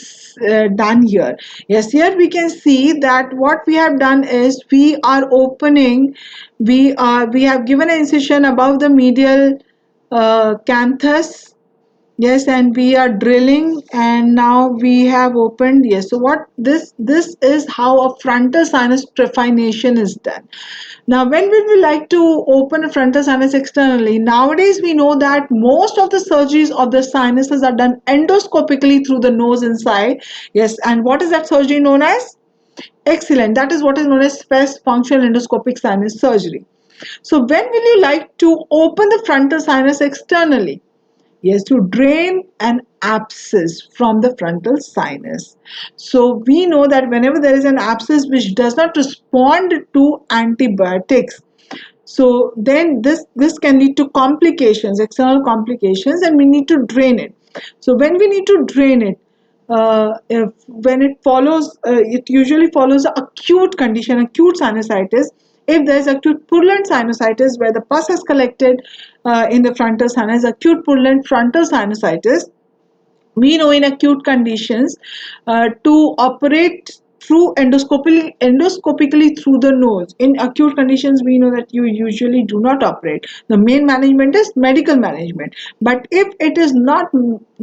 done here? Yes, here we can see that what we have done is we are opening, we have given an incision above the medial canthus. Yes, and we are drilling, and now we have opened. Yes, so what this is how a frontal sinus trephination is done. Now, when we would like to open a frontal sinus externally, nowadays we know that most of the surgeries of the sinuses are done endoscopically through the nose inside. Yes, and what is that surgery known as? Excellent. That is what is known as FES, functional endoscopic sinus surgery. So when will you like to open the frontal sinus externally? Yes, to drain an abscess from the frontal sinus. So we know that whenever there is an abscess which does not respond to antibiotics, so then this can lead to complications, external complications, and we need to drain it. So when we need to drain it, when it follows, it usually follows acute condition, acute sinusitis. If there is acute purulent sinusitis where the pus has collected in the frontal sinus, acute purulent frontal sinusitis, we know in acute conditions to operate through endoscopically through the nose. In acute conditions, we know that you usually do not operate. The main management is medical management. But if it is not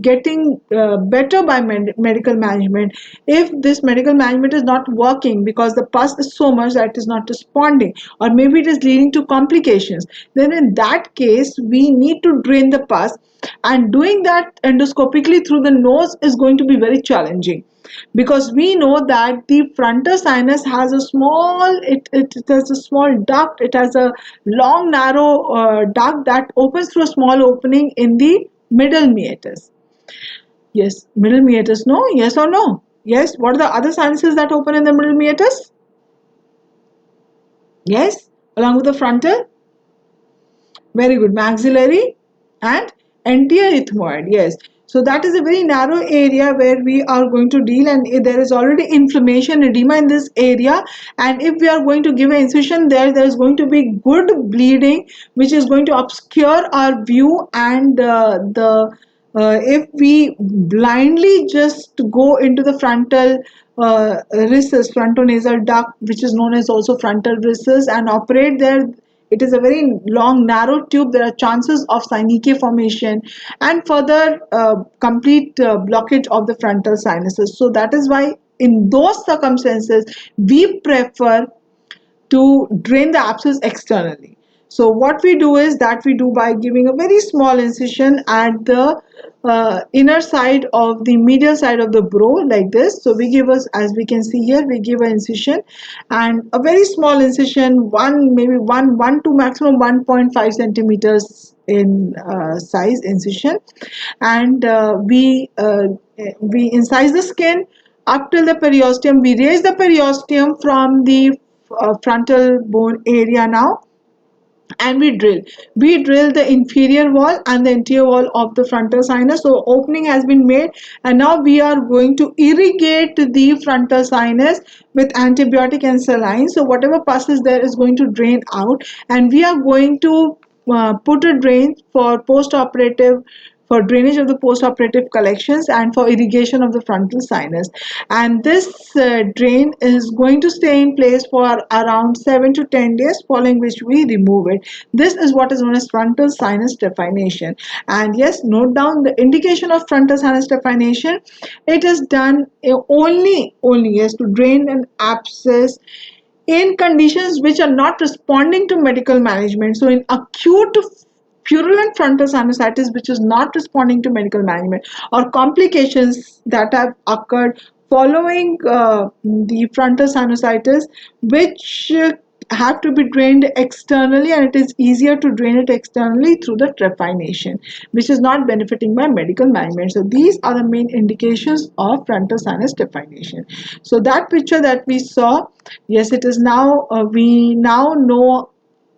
getting better by medical management, if this medical management is not working because the pus is so much that it is not responding, or maybe it is leading to complications, then in that case we need to drain the pus, and doing that endoscopically through the nose is going to be very challenging, because we know that the frontal sinus has a small, it has a small duct, it has a long narrow duct that opens through a small opening in the middle meatus. Yes, middle meatus, no? Yes or no? Yes, what are the other sinuses that open in the middle meatus? Yes, along with the frontal? Very good, maxillary and anterior ethmoid. Yes, so that is a very narrow area where we are going to deal, and there is already inflammation, edema in this area, and if we are going to give an incision there is going to be good bleeding which is going to obscure our view, and if we blindly just go into the frontal recess, frontonasal duct, which is known as also frontal recess, and operate there, it is a very long narrow tube, there are chances of synechia formation and further complete blockage of the frontal sinuses. So that is why in those circumstances we prefer to drain the abscess externally. So what we do is that we do by giving a very small incision at the inner side of the medial side of the brow like this. So we give us, as we can see here, we give an incision and a very small incision, maybe one to maximum 1.5 centimeters in size incision, and we incise the skin up till the periosteum. We raise the periosteum from the frontal bone area now, and we drill the inferior wall and the anterior wall of the frontal sinus. So opening has been made, and now we are going to irrigate the frontal sinus with antibiotic and saline. So whatever passes there is going to drain out, and we are going to put a drain for post-operative, for drainage of the post-operative collections and for irrigation of the frontal sinus. And this drain is going to stay in place for around 7 to 10 days, following which we remove it. This is what is known as frontal sinus trephination. And yes, note down the indication of frontal sinus trephination. It is done only yes, to drain an abscess in conditions which are not responding to medical management. So in acute purulent frontal sinusitis which is not responding to medical management, or complications that have occurred following the frontal sinusitis, which have to be drained externally, and it is easier to drain it externally through the trephination, which is not benefiting by medical management. So these are the main indications of frontal sinus trephination. So that picture that we saw, yes, it is now we now know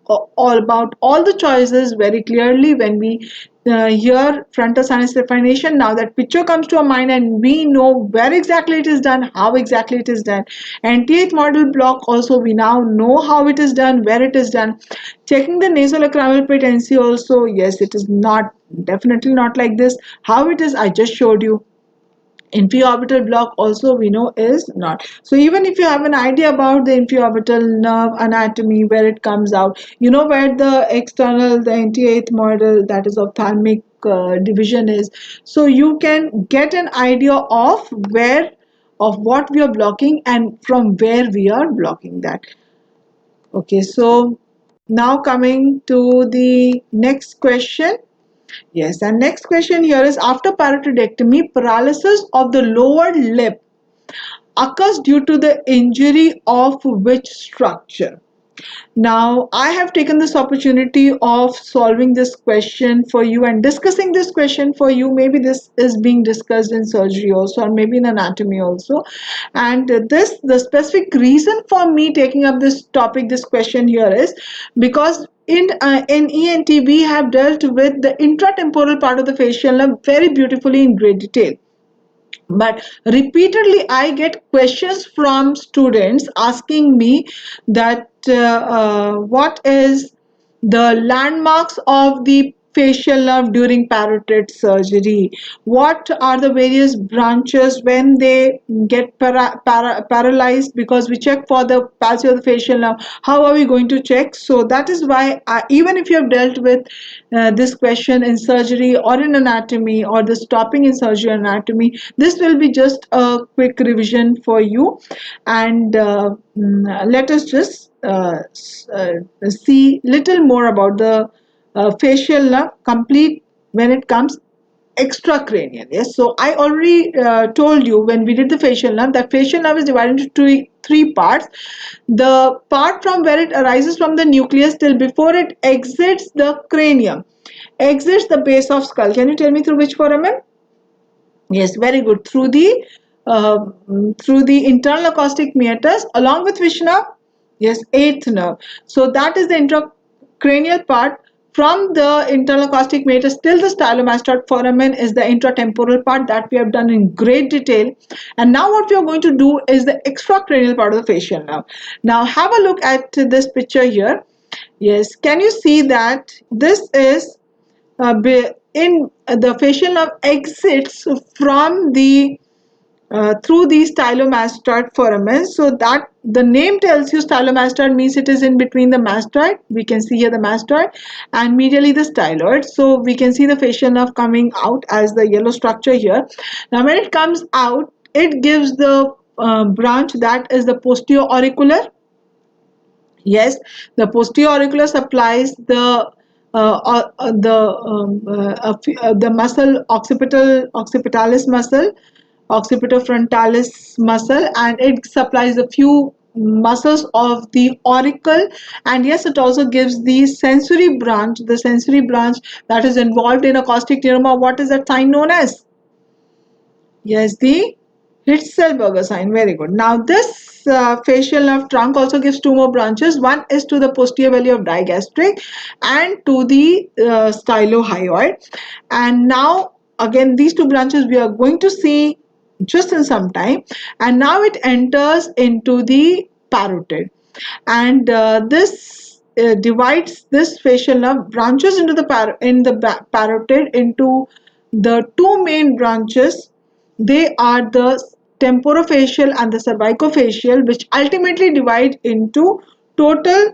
all about all the choices very clearly when we hear frontal sinus trephination. Now that picture comes to our mind, and we know where exactly it is done, how exactly it is done. And T8 model block also, we now know how it is done, where it is done. Checking the nasolacrimal patency also, yes, it is not, definitely not like this. How it is, I just showed you. Inferior orbital block also we know is not. So even if you have an idea about the inferior orbital nerve anatomy, where it comes out, you know where the external, the anti-8th model, that is ophthalmic division is. So you can get an idea of where, of what we are blocking and from where we are blocking that. Okay, so now coming to the next question. Yes, and next question here is, after parotoidectomy, paralysis of the lower lip occurs due to the injury of which structure? Now, I have taken this opportunity of solving this question for you and discussing this question for you. Maybe this is being discussed in surgery also, or maybe in anatomy also. And the specific reason for me taking up this topic, this question here, is because in ENT we have dealt with the intratemporal part of the facial nerve very beautifully in great detail. But repeatedly I get questions from students asking me that what is the landmarks of the facial nerve during parotid surgery, what are the various branches when they get paralyzed, because we check for the palsy of the facial nerve. How are we going to check? So that is why even if you have dealt with this question in surgery or in anatomy, or the stopping in surgery anatomy, this will be just a quick revision for you. And let us just see little more about the facial nerve complete when it comes extracranial. Yes, so I already told you when we did the facial nerve that facial nerve is divided into three parts. The part from where it arises from the nucleus till before it exits the cranium, exits the base of skull. Can you tell me through which foramen? Yes, very good. Through the internal acoustic meatus, along with which nerve? Yes, eighth nerve. So that is the intracranial part. From the internal acoustic meatus till the stylomastoid foramen is the intratemporal part that we have done in great detail. And now what we are going to do is the extracranial part of the facial nerve. Now have a look at this picture here. Yes, can you see that this is in the facial nerve exits from the through the stylomastoid foramen. So that the name tells you stylomastoid means it is in between the mastoid. We can see here the mastoid and medially the styloid. So we can see the facial nerve coming out as the yellow structure here. Now when it comes out, it gives the branch that is the posterior auricular. Yes, the posterior auricular supplies the muscle occipitalis muscle, occipitofrontalis muscle, and it supplies a few muscles of the auricle. And yes, it also gives the sensory branch that is involved in acoustic neuroma. What is that sign known as? Yes, the Hitzelsberger sign. Very good. Now, this facial nerve trunk also gives two more branches. One is to the posterior valley of digastric and to the stylohyoid. And now, again, these two branches we are going to see just in some time. And now it enters into the parotid. And this divides this facial nerve branches into the parotid into the two main branches. They are the temporofacial and the cervicofacial, which ultimately divide into total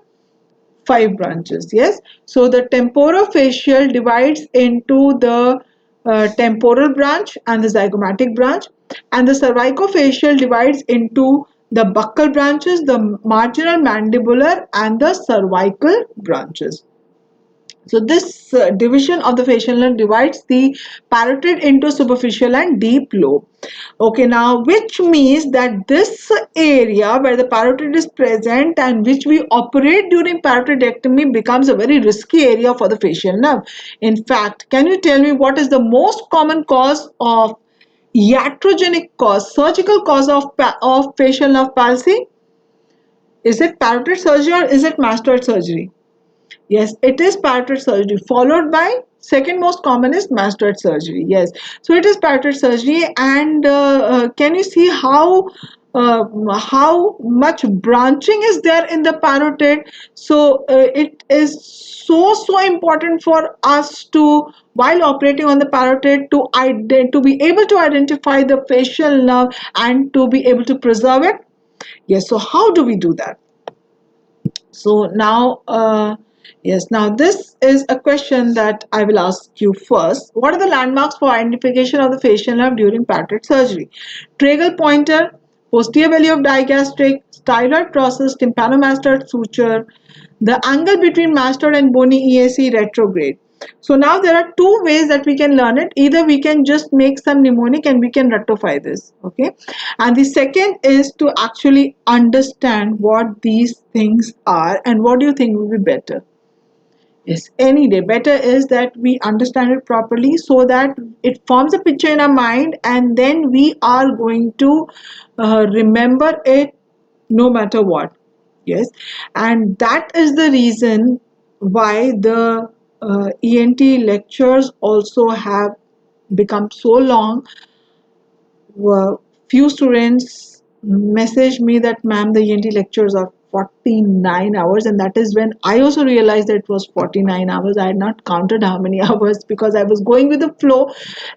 five branches. Yes, so the temporofacial divides into the temporal branch and the zygomatic branch, and the cervicofacial divides into the buccal branches, the marginal mandibular and the cervical branches. So this division of the facial nerve divides the parotid into superficial and deep lobe. Okay, now which means that this area where the parotid is present and which we operate during parotidectomy becomes a very risky area for the facial nerve. In fact, can you tell me what is the most common cause of iatrogenic cause, surgical cause of facial nerve palsy? Is it parotid surgery or is it mastoid surgery? Yes, it is parotid surgery, followed by second most common is mastoid surgery. Yes, so it is parotid surgery, and can you see how much branching is there in the parotid? So it is so important for us to, while operating on the parotid, to be able to identify the facial nerve and to be able to preserve it. Yes, so how do we do that? So now, yes, now this is a question that I will ask you first. What are the landmarks for identification of the facial nerve during parotid surgery? Tragal pointer, posterior valley of digastric, styloid process, tympanomastoid suture, the angle between mastoid and bony EAC retrograde. So now there are two ways that we can learn it. Either we can just make some mnemonic and we can rectify this. Okay. And the second is to actually understand what these things are and what do you think will be better. Yes, any day. Better is that we understand it properly so that it forms a picture in our mind and then we are going to remember it no matter what. Yes, and that is the reason why the ENT lectures also have become so long. Few students message me that ma'am, the ENT lectures are 49 hours, and that is when I also realized that it was 49 hours. I had not counted how many hours because I was going with the flow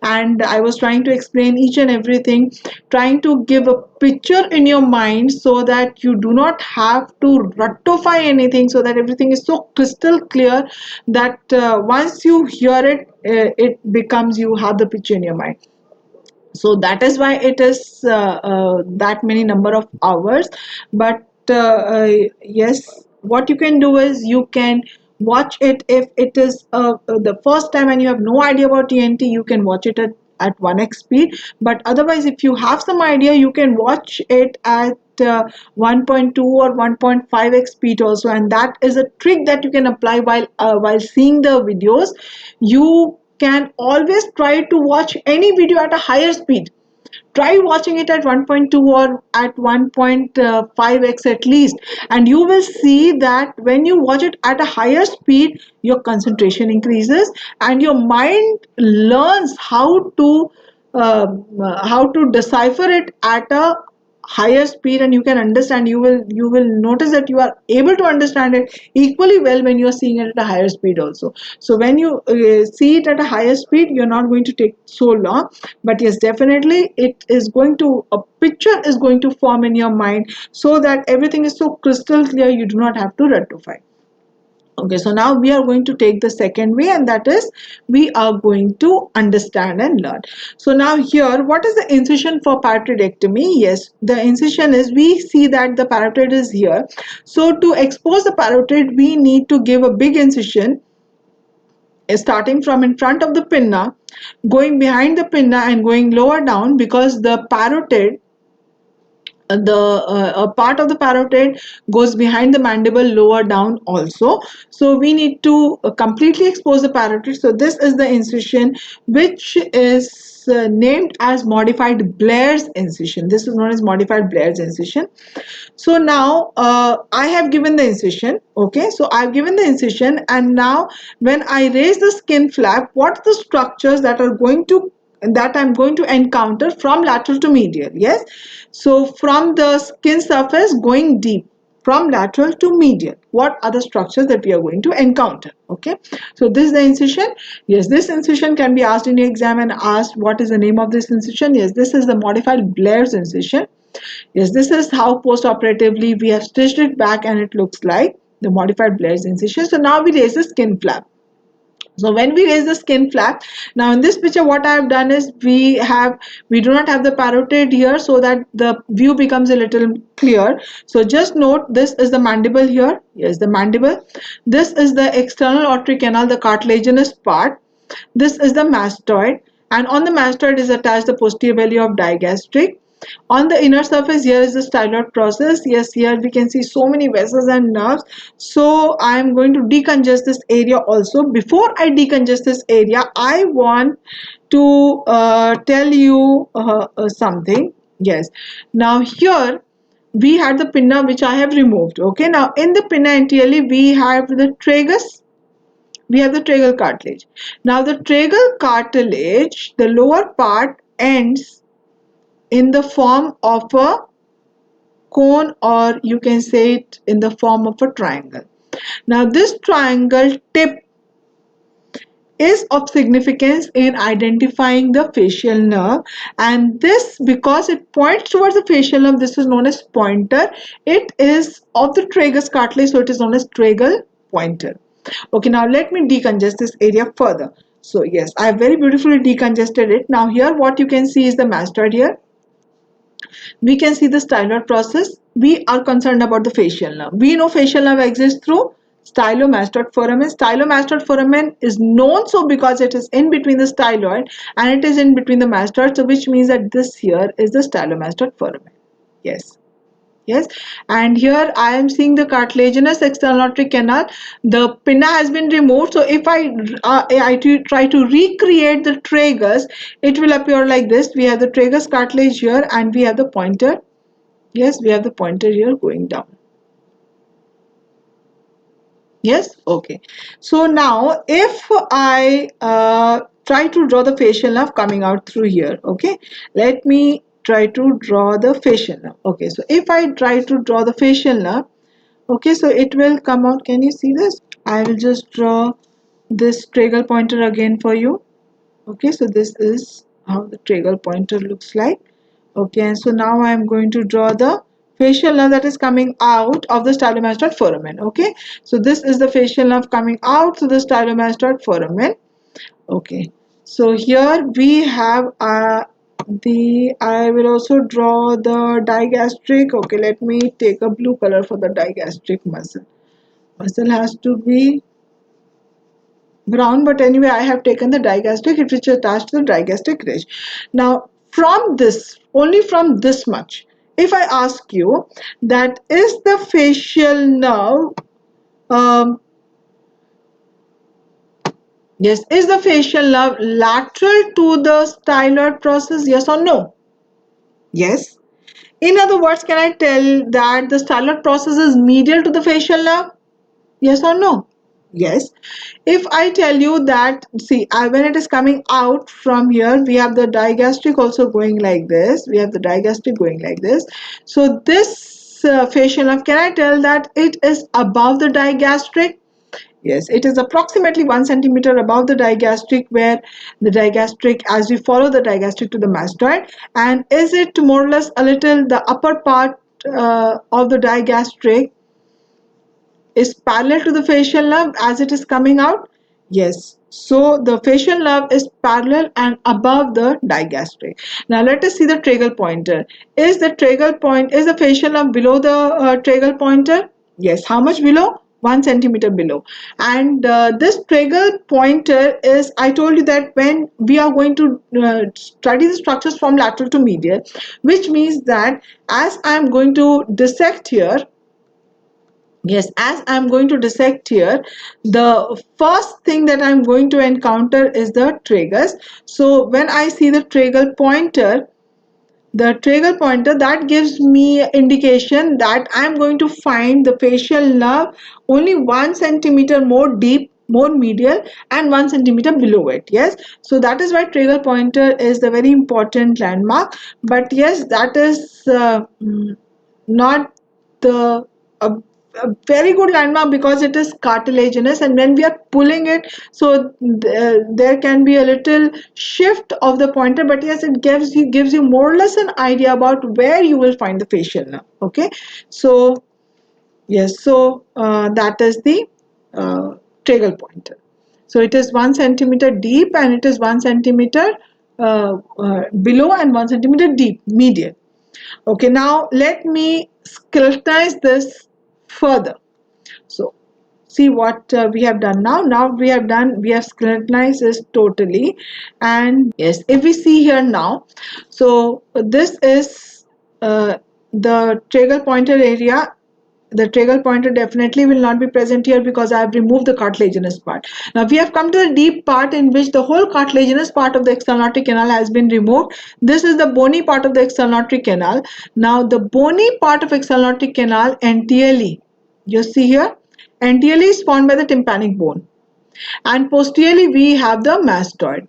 and I was trying to explain each and everything, trying to give a picture in your mind so that you do not have to ratify anything, so that everything is so crystal clear that once you hear it, it becomes you have the picture in your mind. So that is why it is that many number of hours. But yes, what you can do is you can watch it. If it is the first time and you have no idea about ENT, you can watch it at 1x speed. But otherwise, if you have some idea, you can watch it at 1.2 or 1.5x speed also, and that is a trick that you can apply while seeing the videos. You can always try to watch any video at a higher speed. Try watching it at 1.2 or at 1.5x at least, and you will see that when you watch it at a higher speed, your concentration increases and your mind learns uh, how to decipher it at a higher speed, and you can understand. You will notice that you are able to understand it equally well when you are seeing it at a higher speed also. So when you see it at a higher speed, you're not going to take so long, but yes, definitely it is going to, a picture is going to form in your mind so that everything is so crystal clear, you do not have to rectify. Okay, so now we are going to take the second way, and that is we are going to understand and learn. So now here, what is the incision for parotidectomy? Yes, the incision is, we see that the parotid is here. So to expose the parotid, we need to give a big incision starting from in front of the pinna, going behind the pinna and going lower down, because the parotid, a part of the parotid goes behind the mandible lower down also. So we need to completely expose the parotid. So this is the incision, which is named as modified Blair's incision. This is known as modified Blair's incision. So now I have given the incision. Okay, so I've given the incision, and now when I raise the skin flap, what are the structures that I'm going to encounter from lateral to medial? Yes, so from the skin surface going deep, from lateral to medial, what are the structures that we are going to encounter? Okay, so this is the incision. Yes, this incision can be asked in your exam and asked what is the name of this incision. Yes, this is the modified Blair's incision. Yes, this is how post-operatively we have stitched it back, and it looks like the modified Blair's incision. So now we raise the skin flap. So when we raise the skin flap, now in this picture what I have done is we do not have the parotid here, so that the view becomes a little clear. So just note, this is the mandible here. Yes, the mandible. This is the external auditory canal, the cartilaginous part. This is the mastoid, and on the mastoid is attached the posterior belly of digastric. On the inner surface, here is the styloid process. Yes, here we can see so many vessels and nerves. So I am going to decongest this area also. Before I decongest this area, I want to tell you something. Yes, now here we had the pinna, which I have removed. Okay, now in the pinna anteriorly we have the tragus. We have the tragal cartilage. Now the tragal cartilage, the lower part ends in the form of a cone, or you can say it in the form of a triangle. Now this triangle tip is of significance in identifying the facial nerve, and this, because it points towards the facial nerve, this is known as pointer. It is of the tragus cartilage, so it is known as tragal pointer. Okay, now let me decongest this area further. So yes, I have very beautifully decongested it. Now here what you can see is the mastoid here. We can see the styloid process. We are concerned about the facial nerve. We know facial nerve exists through stylomastoid foramen. Stylomastoid foramen is known so because it is in between the styloid and it is in between the mastoid, so which means that this here is the stylomastoid foramen. Yes. Yes, and here I am seeing the cartilaginous external auditory canal. The pinna has been removed, so if I try to recreate the tragus, it will appear like this. We have the tragus cartilage here, and we have the pointer. Yes, we have the pointer here going down. Yes, okay. So now if I try to draw the facial nerve coming out through here, okay, let me try to draw the facial nerve. Okay, so if I try to draw the facial nerve, okay, so it will come out. Can you see this? I will just draw this tragal pointer again for you. Okay, so this is how the tragal pointer looks like. Okay, and so now I am going to draw the facial nerve that is coming out of the stylomastoid foramen. Okay, so this is the facial nerve coming out through the stylomastoid foramen. Okay, so here we have I will also draw the digastric. Okay, let me take a blue color for the digastric muscle. Muscle has to be brown, but anyway I have taken the digastric, which is attached to the digastric ridge. Now from this, only from this much, if I ask you that is the facial nerve yes, is the facial nerve lateral to the styloid process, yes or no? Yes. In other words, can I tell that the styloid process is medial to the facial nerve? Yes or no? Yes. If I tell you that, see, when it is coming out from here, we have the digastric also going like this. We have the digastric going like this. So this facial nerve, can I tell that it is above the digastric? Yes, it is approximately 1 centimeter above the digastric, where the digastric, as we follow the digastric to the mastoid, and is it more or less a little the upper part of the digastric? is parallel to the facial nerve as it is coming out? Yes. So the facial nerve is parallel and above the digastric. Now let us see the tragal pointer. Is the facial nerve below the tragal pointer? Yes. How much below? 1 centimeter below. And this tragal pointer is, I told you that when we are going to study the structures from lateral to medial, which means that as I am going to dissect here, yes, as I'm going to dissect here, the first thing that I'm going to encounter is the tragus. So when I see the tragal pointer, that gives me indication that I'm going to find the facial nerve only 1 centimeter more deep, more medial, and 1 centimeter below it. Yes, so that is why tragal pointer is the very important landmark. But yes, that is not the a very good landmark because it is cartilaginous, and when we are pulling it, so there can be a little shift of the pointer, but yes, it gives you more or less an idea about where you will find the facial nerve. Okay, so yes, so that is the tragal pointer. So it is 1 centimeter deep, and it is 1 centimeter below and 1 centimeter deep medial. Okay, now let me scrutinize this further. So see what we have done now. We have scrutinized this totally, and yes, if we see here now, so this is the tragal pointer area. The tragal pointer definitely will not be present here because I have removed the cartilaginous part. Now we have come to the deep part in which the whole cartilaginous part of the external aortic canal has been removed. This is the bony part of the external aortic canal. Now the bony part of external aortic canal anteriorly, you see here, anteriorly is formed by the tympanic bone, and posteriorly we have the mastoid.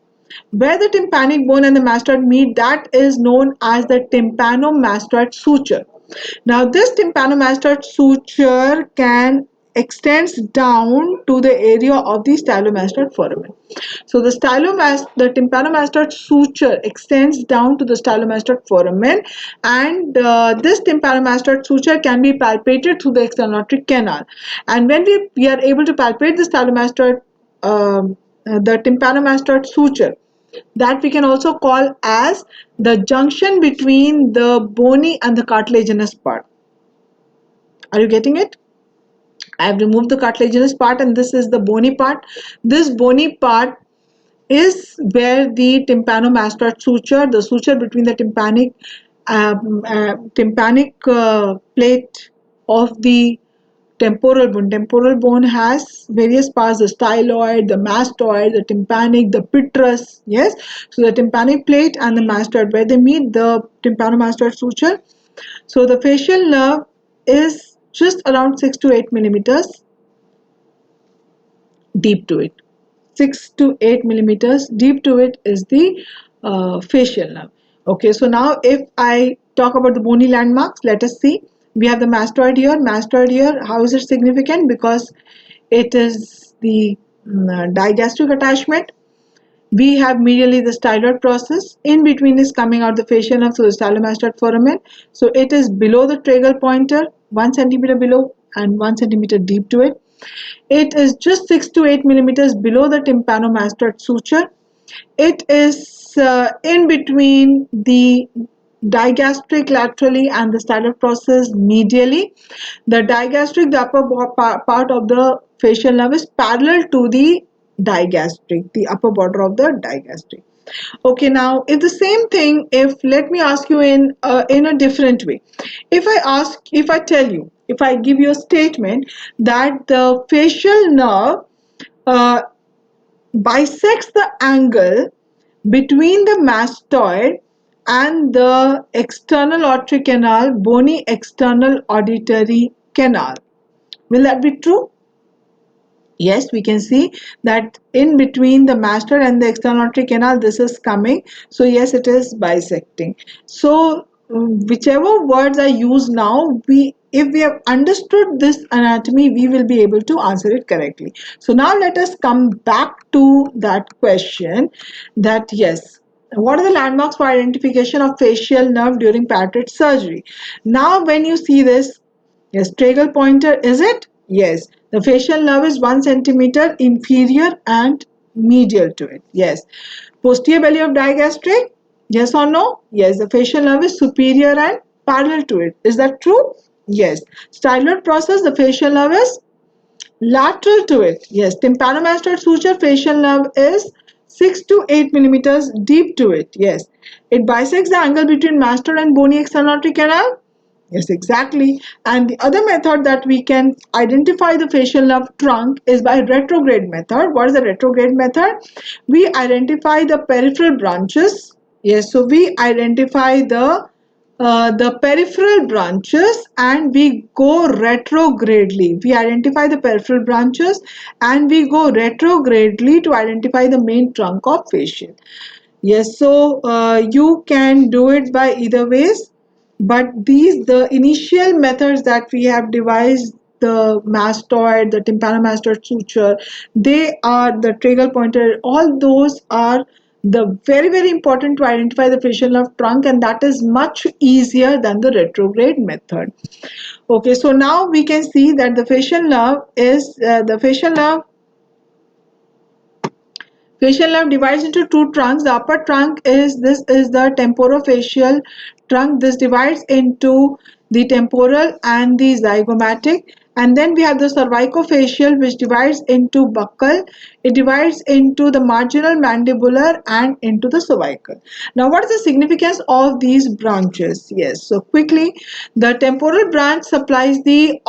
Where the tympanic bone and the mastoid meet, that is known as the tympanomastoid suture. Now this tympanomastoid suture can extends down to the area of the stylomastoid foramen. So the tympanomastoid suture extends down to the stylomastoid foramen, and this tympanomastoid suture can be palpated through the external aortic canal. And when we are able to palpate the tympanomastoid suture, that we can also call as the junction between the bony and the cartilaginous part. Are you getting it? I have removed the cartilaginous part, and this is the bony part. This bony part is where the tympanomastoid suture, the suture between the tympanic plate of the temporal bone. Temporal bone has various parts: the styloid, the mastoid, the tympanic, the petrous. Yes, so the tympanic plate and the mastoid, where they meet, the tympanomastoid suture. So the facial nerve is just around 6 to 8 millimeters deep to it. 6 to 8 millimeters deep to it is the facial nerve. Okay, so now if I talk about the bony landmarks, let us see. We have the mastoid here. Mastoid here, how is it significant? Because it is the digastric attachment. We have medially the styloid process. In between is coming out the facial nerve through the stylomastoid foramen. So it is below the tragal pointer, 1 centimeter below and 1 centimeter deep to it. It is just 6 to 8 millimeters below the tympanomastoid suture. It is in between the digastric laterally and the styloid process medially. The digastric, the upper part of the facial nerve, is parallel to the digastric, the upper border of the digastric. Okay, now if the same thing, let me ask you in a different way. If I give you a statement that the facial nerve bisects the angle between the mastoid and the external aortic canal, bony external auditory canal, will that be true? Yes, we can see that in between the mastoid and the external aortic canal, this is coming. So yes, it is bisecting. So whichever words I use now, if we have understood this anatomy, we will be able to answer it correctly. So now let us come back to that question, that yes, what are the landmarks for identification of facial nerve during parotid surgery? Now when you see this, yes, tragal pointer, is it? Yes, the facial nerve is 1 centimeter inferior and medial to it. Yes. Posterior belly of digastric? Yes or no? Yes, the facial nerve is superior and parallel to it. Is that true? Yes. Styloid process, the facial nerve is lateral to it. Yes. Tympanomastoid suture, facial nerve is 6 to 8 millimeters deep to it. Yes. It bisects the angle between mastoid and bony external canal. Yes, exactly. And the other method that we can identify the facial nerve trunk is by retrograde method. What is the retrograde method? We identify the peripheral branches. Yes, so we identify the peripheral branches and we go retrogradely. We identify the peripheral branches and we go retrogradely to identify the main trunk of facial. Yes, so you can do it by either ways, but the initial methods that we have devised, the mastoid, the tympanomastoid suture, they are the tragal pointer, all those are the very important to identify the facial nerve trunk, and that is much easier than the retrograde method. Okay, so now we can see that the facial nerve is the facial nerve divides into two trunks. The upper trunk is the temporofacial trunk. This divides into the temporal and the zygomatic. And then we have the cervicofacial, which divides into buccal. It divides into the marginal mandibular and into the cervical. Now, what is the significance of these branches? Yes, so quickly, the temporal branch supplies the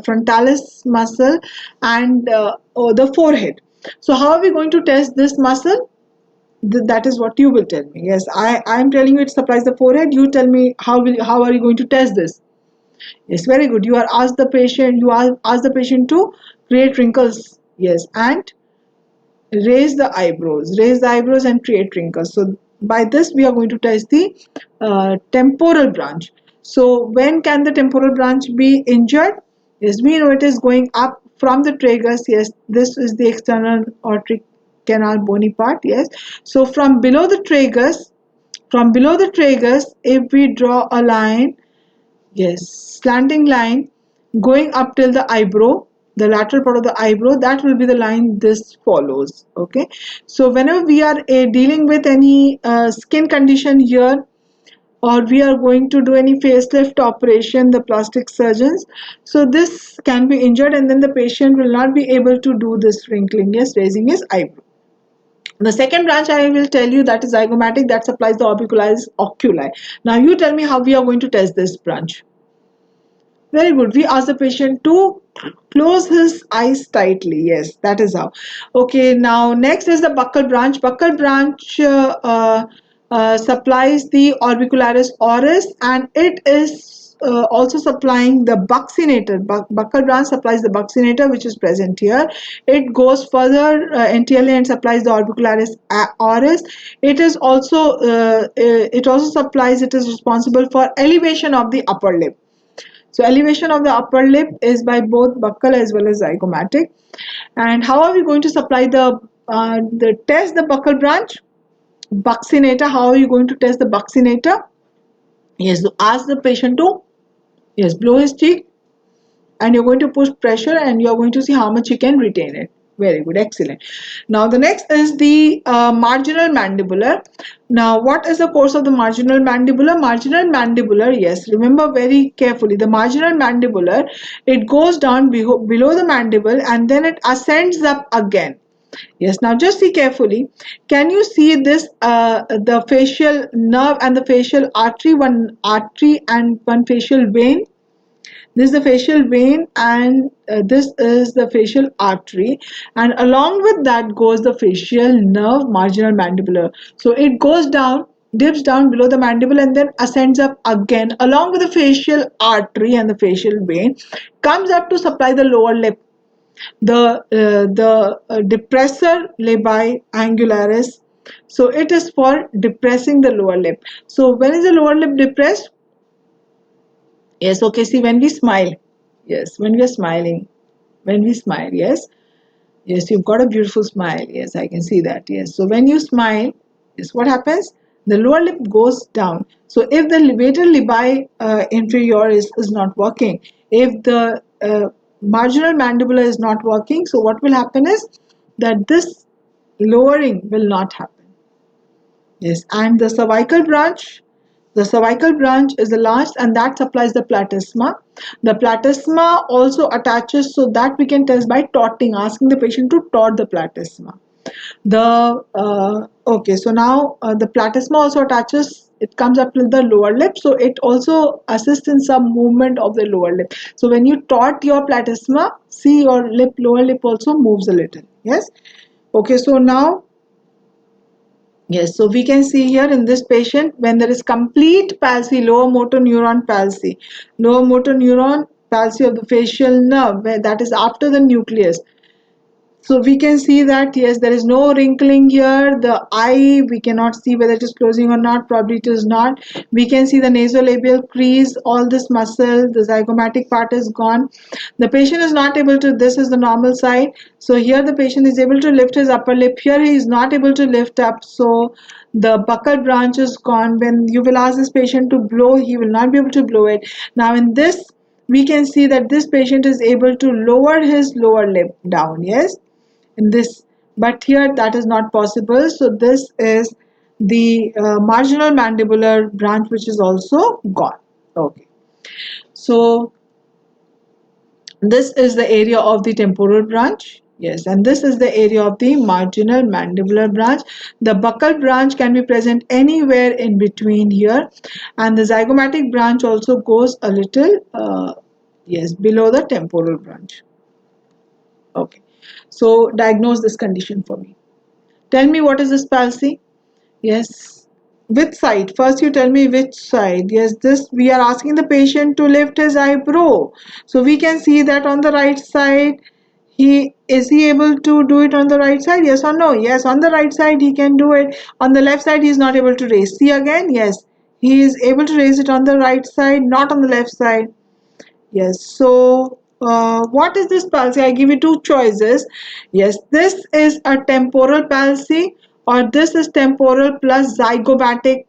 frontalis muscle and the forehead. So how are we going to test this muscle? That is what you will tell me. Yes, I am telling you it supplies the forehead. You tell me how are you going to test this? Yes, very good. You ask the patient to create wrinkles. Yes, and raise the eyebrows and create wrinkles. So by this we are going to test the temporal branch. So when can the temporal branch be injured? Yes, we know it is going up from the tragus. Yes, this is the external aortic canal bony part. Yes, so from below the tragus, if we draw a line, yes, slanting line going up till the eyebrow, the lateral part of the eyebrow, that will be the line this follows. Okay, so whenever we are dealing with any skin condition here, or we are going to do any facelift operation, the plastic surgeons, so this can be injured and then the patient will not be able to do this wrinkling, yes, raising his eyebrow. The second branch I will tell you, that is zygomatic, that supplies the orbicularis oculi. Now you tell me how we are going to test this branch. Very good. We ask the patient to close his eyes tightly. Yes, that is how. Okay, now next is the buccal branch. Buccal branch supplies the orbicularis oris and it is also supplying the buccinator. Buccal branch supplies the buccinator, which is present here. It goes further anteriorly and supplies the orbicularis oris. It is also it is responsible for elevation of the upper lip. So elevation of the upper lip is by both buccal as well as zygomatic. And how are we going to supply the test the buccal branch? Buccinator. How are you going to test the buccinator? Yes, so ask the patient to, yes, blow his cheek and you're going to push pressure and you're going to see how much he can retain it. Very good, excellent. Now the next is the marginal mandibular. Now what is the course of the marginal mandibular? Marginal mandibular, yes, remember very carefully, the marginal mandibular, it goes down below the mandible and then it ascends up again. Yes, now just see carefully. Can you see this, the facial nerve and the facial artery, one artery and one facial vein? This is the facial vein and this is the facial artery, and along with that goes the facial nerve, marginal mandibular. So it goes down, dips down below the mandible and then ascends up again along with the facial artery and the facial vein, comes up to supply the lower lip, the depressor labii angularis. So it is for depressing the lower lip. So when is the lower lip depressed? Yes, okay, see when we smile, yes, when we are smiling, when we smile, yes, yes, you've got a beautiful smile, yes, I can see that, yes. So when you smile, yes, what happens? The lower lip goes down. So if the levator labii inferior is not working, if the marginal mandibular is not working, so what will happen is that this lowering will not happen. Yes, and the cervical branch is the last, and that supplies the platysma. The platysma also attaches, so that we can test by torting, asking the patient to tort the platysma. Okay, so now the platysma also attaches, it comes up to the lower lip, so it also assists in some movement of the lower lip. So when you tort your platysma, see your lower lip also moves a little. Yes. Okay, so now, yes, so we can see here in this patient, when there is complete palsy, lower motor neuron palsy of the facial nerve, where that is after the nucleus. So we can see that yes, there is no wrinkling here. The eye, we cannot see whether it is closing or not. Probably it is not. We can see the nasolabial crease, all this muscle, the zygomatic part is gone. The patient is not able to, this is the normal side. So here the patient is able to lift his upper lip. Here he is not able to lift up. So the buccal branch is gone. When you will ask this patient to blow, he will not be able to blow it. Now in this, we can see that this patient is able to lower his lower lip down. Yes, in this, but here that is not possible. So this is the marginal mandibular branch, which is also gone. Okay, so this is the area of the temporal branch. Yes, and this is the area of the marginal mandibular branch. The buccal branch can be present anywhere in between here, and the zygomatic branch also goes a little yes, below the temporal branch. Okay, so diagnose this condition for me. Tell me, what is this palsy? Yes. Which side? First you tell me which side. Yes, this, we are asking the patient to lift his eyebrow. So we can see that on the right side, is he able to do it on the right side? Yes or no? Yes, on the right side he can do it. On the left side he is not able to raise. See again? Yes, he is able to raise it on the right side, not on the left side. Yes, so what is this palsy? I give you two choices. Yes, this is a temporal palsy, or this is temporal plus zygomatic,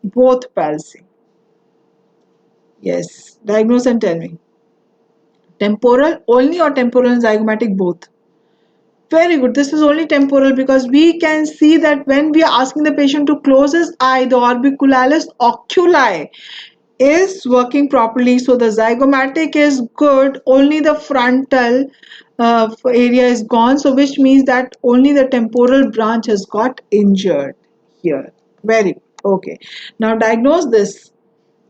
both palsy. Yes, diagnose and tell me. Temporal only or temporal and zygomatic both? Very good. This is only temporal because we can see that when we are asking the patient to close his eye, the orbicularis oculi is working properly. So the zygomatic is good, only the frontal area is gone. So which means that only the temporal branch has got injured here. Very good. Okay. Now diagnose this.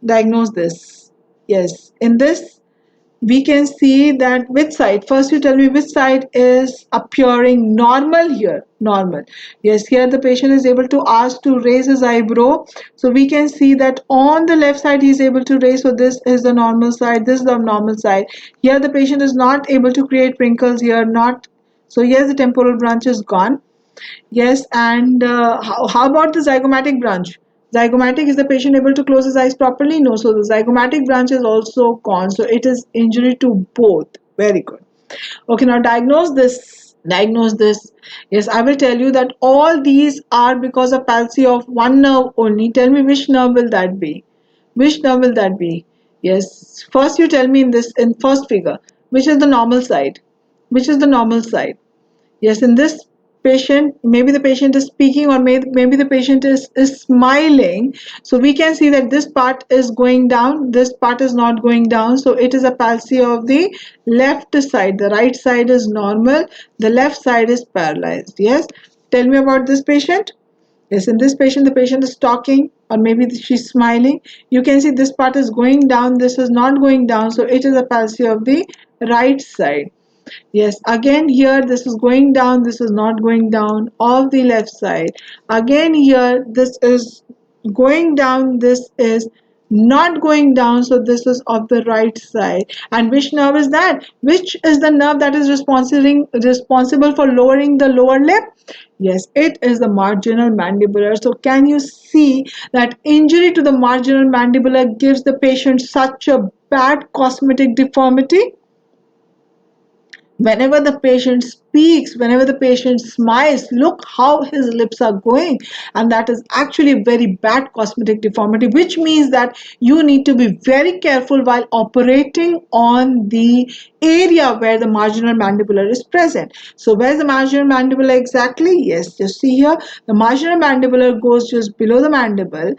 Diagnose this. Yes. In this, we can see that which side, first you tell me which side is appearing normal here. Normal. Yes, here the patient is able to ask to raise his eyebrow. So we can see that on the left side he is able to raise. So this is the normal side, this is the normal side. Here the patient is not able to create wrinkles here, not. So yes, the temporal branch is gone. Yes, and how about the zygomatic branch? Zygomatic, is the patient able to close his eyes properly? No, so the zygomatic branch is also gone. So it is injury to both. Very good. Okay, now diagnose this. Diagnose this. Yes, I will tell you that all these are because of palsy of one nerve only. Tell me which nerve will that be? Which nerve will that be? Yes, first you tell me in this, in first figure, which is the normal side? Which is the normal side? Yes, in this patient, maybe the patient is speaking, or maybe the patient is smiling. So we can see that this part is going down, this part is not going down. So it is a palsy of the left side. The right side is normal, the left side is paralyzed. Yes, tell me about this patient. Yes, in this patient, the patient is talking, or maybe she's smiling. You can see this part is going down, this is not going down. So it is a palsy of the right side. Yes, again here this is going down, this is not going down, of the left side. Again here this is going down, this is not going down, so this is of the right side. And which nerve is that? Which is the nerve that is responsible for lowering the lower lip? Yes, it is the marginal mandibular. So can you see that injury to the marginal mandibular gives the patient such a bad cosmetic deformity? Whenever the patient speaks, whenever the patient smiles, look how his lips are going, and that is actually very bad cosmetic deformity, which means that you need to be very careful while operating on the area where the marginal mandibular is present. So where's the marginal mandibular exactly? Yes, just see here, the marginal mandibular goes just below the mandible,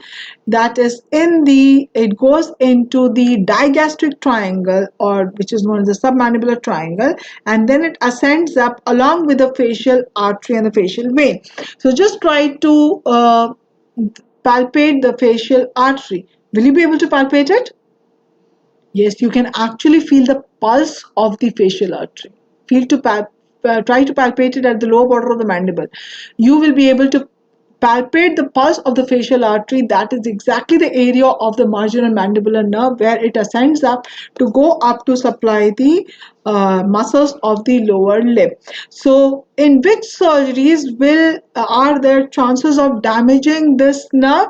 that is it goes into the digastric triangle, or which is known as the submandibular triangle, and then it ascends up along with the facial artery and the facial vein. So just try to palpate the facial artery. Will you be able to palpate it? Yes, you can actually feel the pulse of the facial artery. Try to palpate it at the lower border of the mandible. You will be able to palpate the pulse of the facial artery. That is exactly the area of the marginal mandibular nerve where it ascends up to go up to supply the muscles of the lower lip. So, in which surgeries are there chances of damaging this nerve?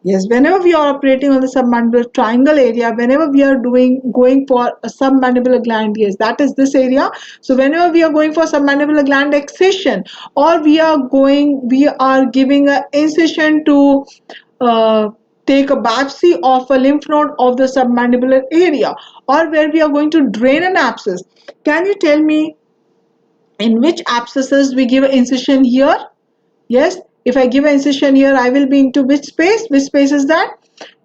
Yes, whenever we are operating on the submandibular triangle area, whenever we are going for a submandibular gland, yes, that is this area. So whenever we are going for submandibular gland excision, or we are giving an incision to take a biopsy of a lymph node of the submandibular area, or where we are going to drain an abscess. Can you tell me in which abscesses we give an incision here? Yes, if I give an incision here, I will be into which space? Which space is that?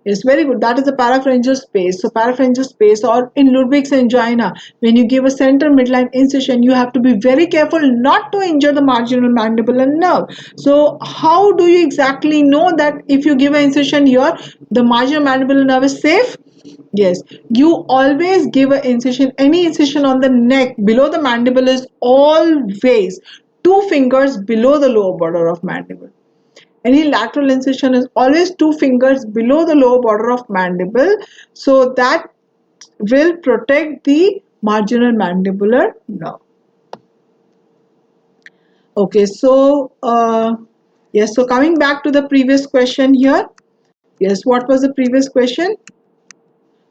Yes, very good. That is the parapharyngeal space. So parapharyngeal space, or in Ludwig's angina, when you give a center midline incision, you have to be very careful not to injure the marginal mandibular nerve. So how do you exactly know that if you give an incision here, the marginal mandibular nerve is safe? Yes, you always give an incision, any incision on the neck below the mandible is always 2 fingers below the lower border of mandible. Any lateral incision is always 2 fingers below the lower border of mandible, so that will protect the marginal mandibular nerve. Okay, so yes, so coming back to the previous question here. Yes, what was the previous question?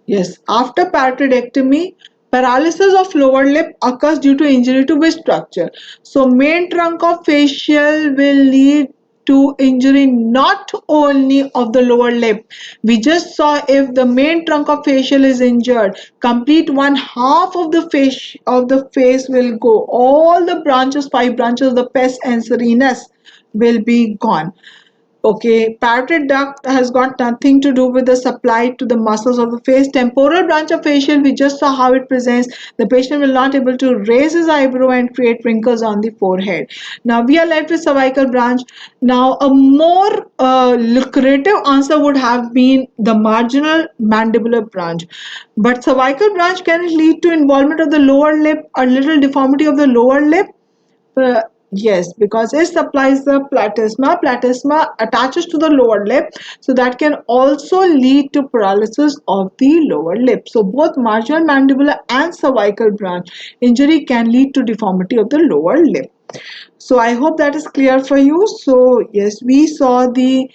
Yes, after paroidectomy, paralysis of lower lip occurs due to injury to which structure? So main trunk of facial will lead to injury not only of the lower lip. We just saw if the main trunk of facial is injured, complete 1/2 of the face will go. All the branches, 5 branches of the pes and serenus will be gone. Okay, parotid duct has got nothing to do with the supply to the muscles of the face. Temporal branch of facial, we just saw how it presents. The patient will not able to raise his eyebrow and create wrinkles on the forehead. Now we are left with cervical branch. Now a more lucrative answer would have been the marginal mandibular branch. But cervical branch can lead to involvement of the lower lip, a little deformity of the lower lip. Uh, yes, because it supplies the platysma. Platysma attaches to the lower lip, so that can also lead to paralysis of the lower lip. So both marginal mandibular and cervical branch injury can lead to deformity of the lower lip. So I hope that is clear for you. So yes, we saw the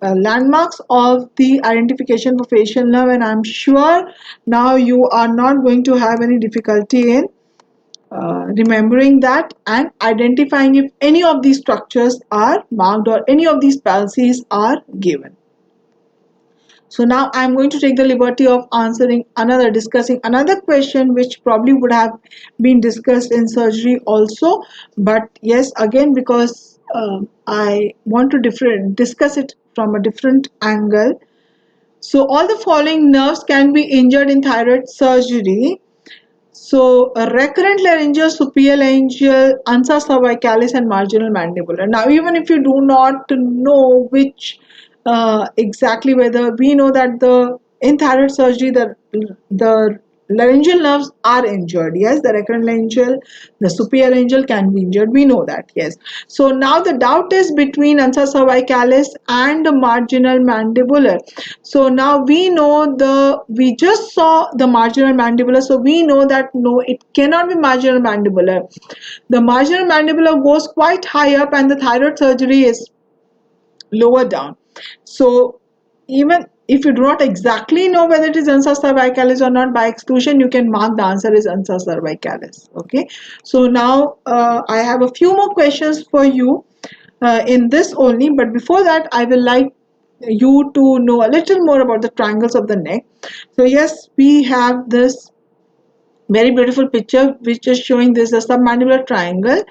landmarks of the identification for facial nerve, and I'm sure now you are not going to have any difficulty in remembering that and identifying if any of these structures are marked or any of these palsies are given. So now I'm going to take the liberty of discussing another question which probably would have been discussed in surgery also, but yes, again, because I want to discuss it from a different angle. So all the following nerves can be injured in thyroid surgery. So, a recurrent laryngeal, superior laryngeal, ansa cervicalis, and marginal mandibular. Now, even if you do not know which exactly, whether we know that in thyroid surgery the laryngeal nerves are injured. Yes, the recurrent laryngeal, the superior laryngeal can be injured. We know that. Yes. So now the doubt is between ansa cervicalis and the marginal mandibular. So now we just saw the marginal mandibular. So we know that no, it cannot be marginal mandibular. The marginal mandibular goes quite high up, and the thyroid surgery is lower down. So even if you do not exactly know whether it is ansa cervicalis or not, by exclusion you can mark the answer is ansa cervicalis. Okay, so now I have a few more questions for you in this only, but before that I will like you to know a little more about the triangles of the neck. So yes, we have this very beautiful picture which is showing this a submandibular triangle.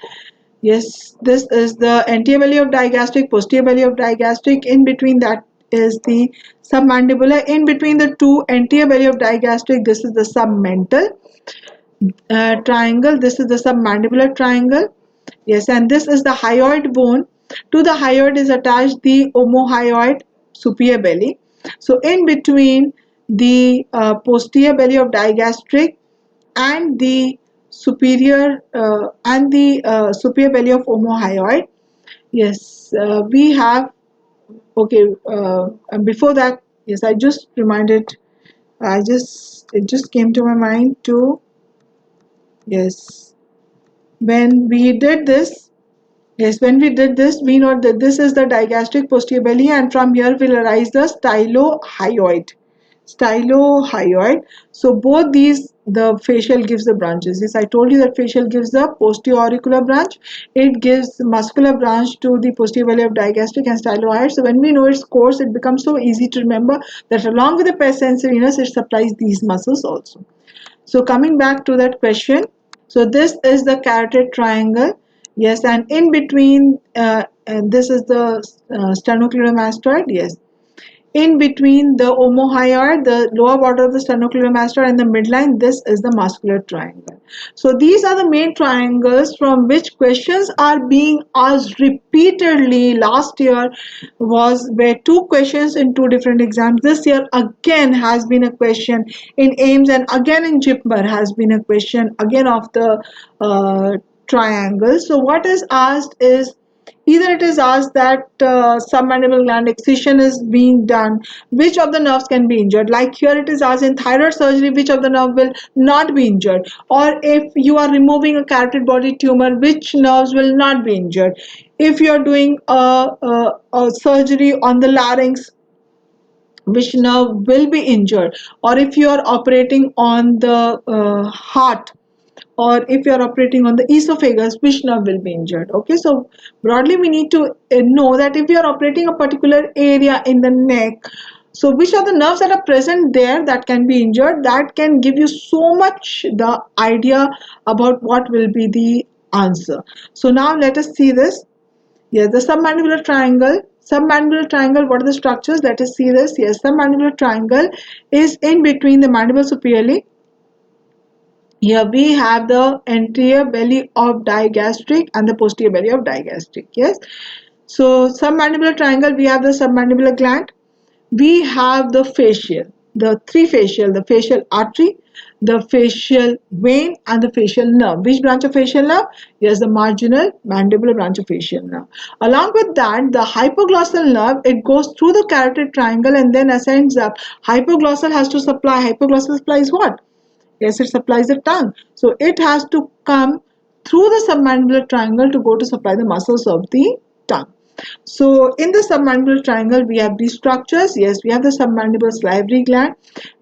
Yes, this is the anterior belly of digastric, posterior belly of digastric. In between that is the submandibular. In between the two anterior belly of digastric, this is the submental triangle. This is the submandibular triangle. Yes, and this is the hyoid bone. To the hyoid is attached the omohyoid superior belly. So in between the posterior belly of digastric and the superior belly of omohyoid, yes, we have, okay, and before that, yes, I just reminded, it just came to my mind too. Yes, when we did this, yes, when we did this, we know that this is the digastric posterior belly, and from here will arise the stylohyoid. Stylohyoid. So both these, the facial gives the branches. Yes, I told you that facial gives the posterior auricular branch. It gives muscular branch to the posterior belly of digastric and stylohyoid. So when we know its course, it becomes so easy to remember that along with the pes sensorinis, it supplies these muscles also. So coming back to that question, so this is the carotid triangle. Yes, and in between, and this is the sternocleidomastoid. Yes, in between the omohyoid, the lower border of the sternocleidomastoid, and the midline, this is the muscular triangle. So these are the main triangles from which questions are being asked repeatedly. Last year were two questions in two different exams. This year again has been a question in AIMS, and again in JIPMER has been a question again of the triangle. So what is asked is, either it is asked that submandibular gland excision is being done, which of the nerves can be injured? Like here it is asked in thyroid surgery, which of the nerve will not be injured? Or if you are removing a carotid body tumor, which nerves will not be injured? If you are doing a surgery on the larynx, which nerve will be injured? Or if you are operating on the heart, or if you are operating on the esophagus, which nerve will be injured? Okay, so broadly we need to know that if you are operating a particular area in the neck, so which are the nerves that are present there that can be injured? That can give you so much the idea about what will be the answer. So now let us see this. Yes, the submandibular triangle. Submandibular triangle, what are the structures? Let us see this. Yes, submandibular triangle is in between the mandible superiorly. Here we have the anterior belly of digastric and the posterior belly of digastric. Yes. So submandibular triangle, we have the submandibular gland. We have the facial, the three facial, the facial artery, the facial vein, and the facial nerve. Which branch of facial nerve? Yes, the marginal mandibular branch of facial nerve. Along with that, the hypoglossal nerve, it goes through the carotid triangle and then ascends up. Hypoglossal has to supply. Hypoglossal supplies what? Yes, it supplies the tongue. So it has to come through the submandibular triangle to go to supply the muscles of the tongue. So in the submandibular triangle, we have these structures. Yes, we have the submandibular salivary gland.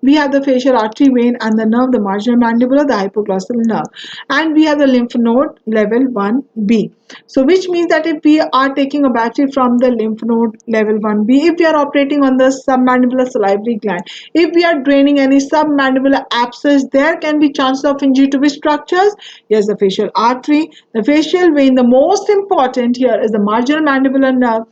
We have the facial artery, vein, and the nerve, the marginal mandibular, the hypoglossal nerve. And we have the lymph node level 1B. So which means that if we are taking a biopsy from the lymph node level 1B, if we are operating on the submandibular salivary gland, if we are draining any submandibular abscess, there can be chances of injury to which structures? Yes, the facial artery, the facial vein. The most important here is the marginal mandibular nerve.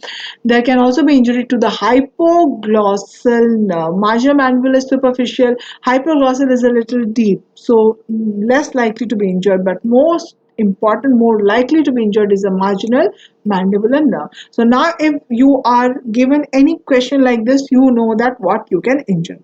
There can also be injury to the hypoglossal nerve. Marginal mandibular is superficial, hypoglossal is a little deep, so less likely to be injured, but most important, more likely to be injured is the marginal mandibular nerve. So now if you are given any question like this, you know that what you can injure.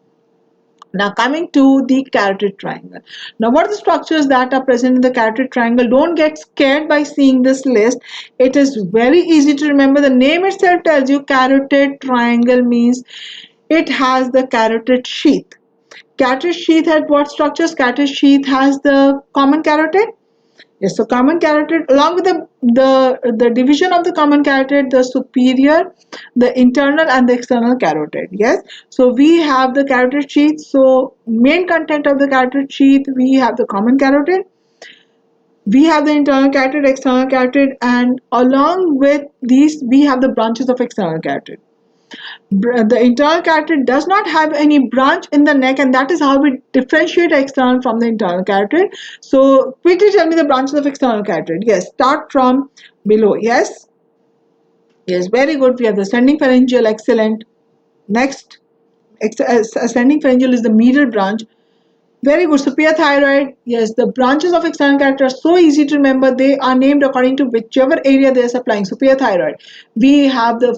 Now coming to the carotid triangle. Now what are the structures that are present in the carotid triangle? Don't get scared by seeing this list. It is very easy to remember. The name itself tells you carotid triangle means it has the carotid sheath. Carotid sheath had what structures? Carotid sheath has the common carotid. Yes, so common carotid, along with the division of the common carotid, the superior, the internal and the external carotid. Yes, so we have the carotid sheath. So main content of the carotid sheath, we have the common carotid, we have the internal carotid, external carotid, and along with these, we have the branches of external carotid. The internal carotid does not have any branch in the neck, and that is how we differentiate external from the internal carotid. So quickly tell me the branches of external carotid. Yes, start from below. Yes, very good. We have the ascending pharyngeal, excellent. Next, ascending pharyngeal is the medial branch. Very good. Superior thyroid. Yes, the branches of external carotid are so easy to remember. They are named according to whichever area they are supplying. Superior thyroid. We have the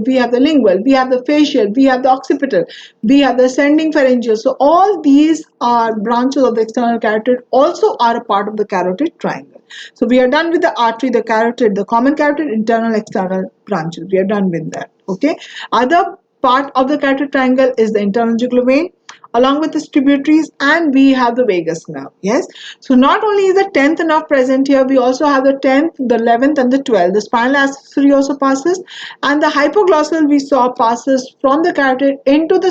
we have the lingual, we have the facial, we have the occipital, we have the ascending pharyngeal. So all these are branches of the external carotid, also are a part of the carotid triangle. So we are done with the artery, the carotid, the common carotid, internal, external branches. We are done with that. Okay. Other part of the carotid triangle is the internal jugular vein, along with the tributaries, and we have the vagus nerve. Yes, so not only is the 10th nerve present here, we also have the 10th, the 11th and the 12th. The spinal accessory also passes, and the hypoglossal we saw passes from the carotid into the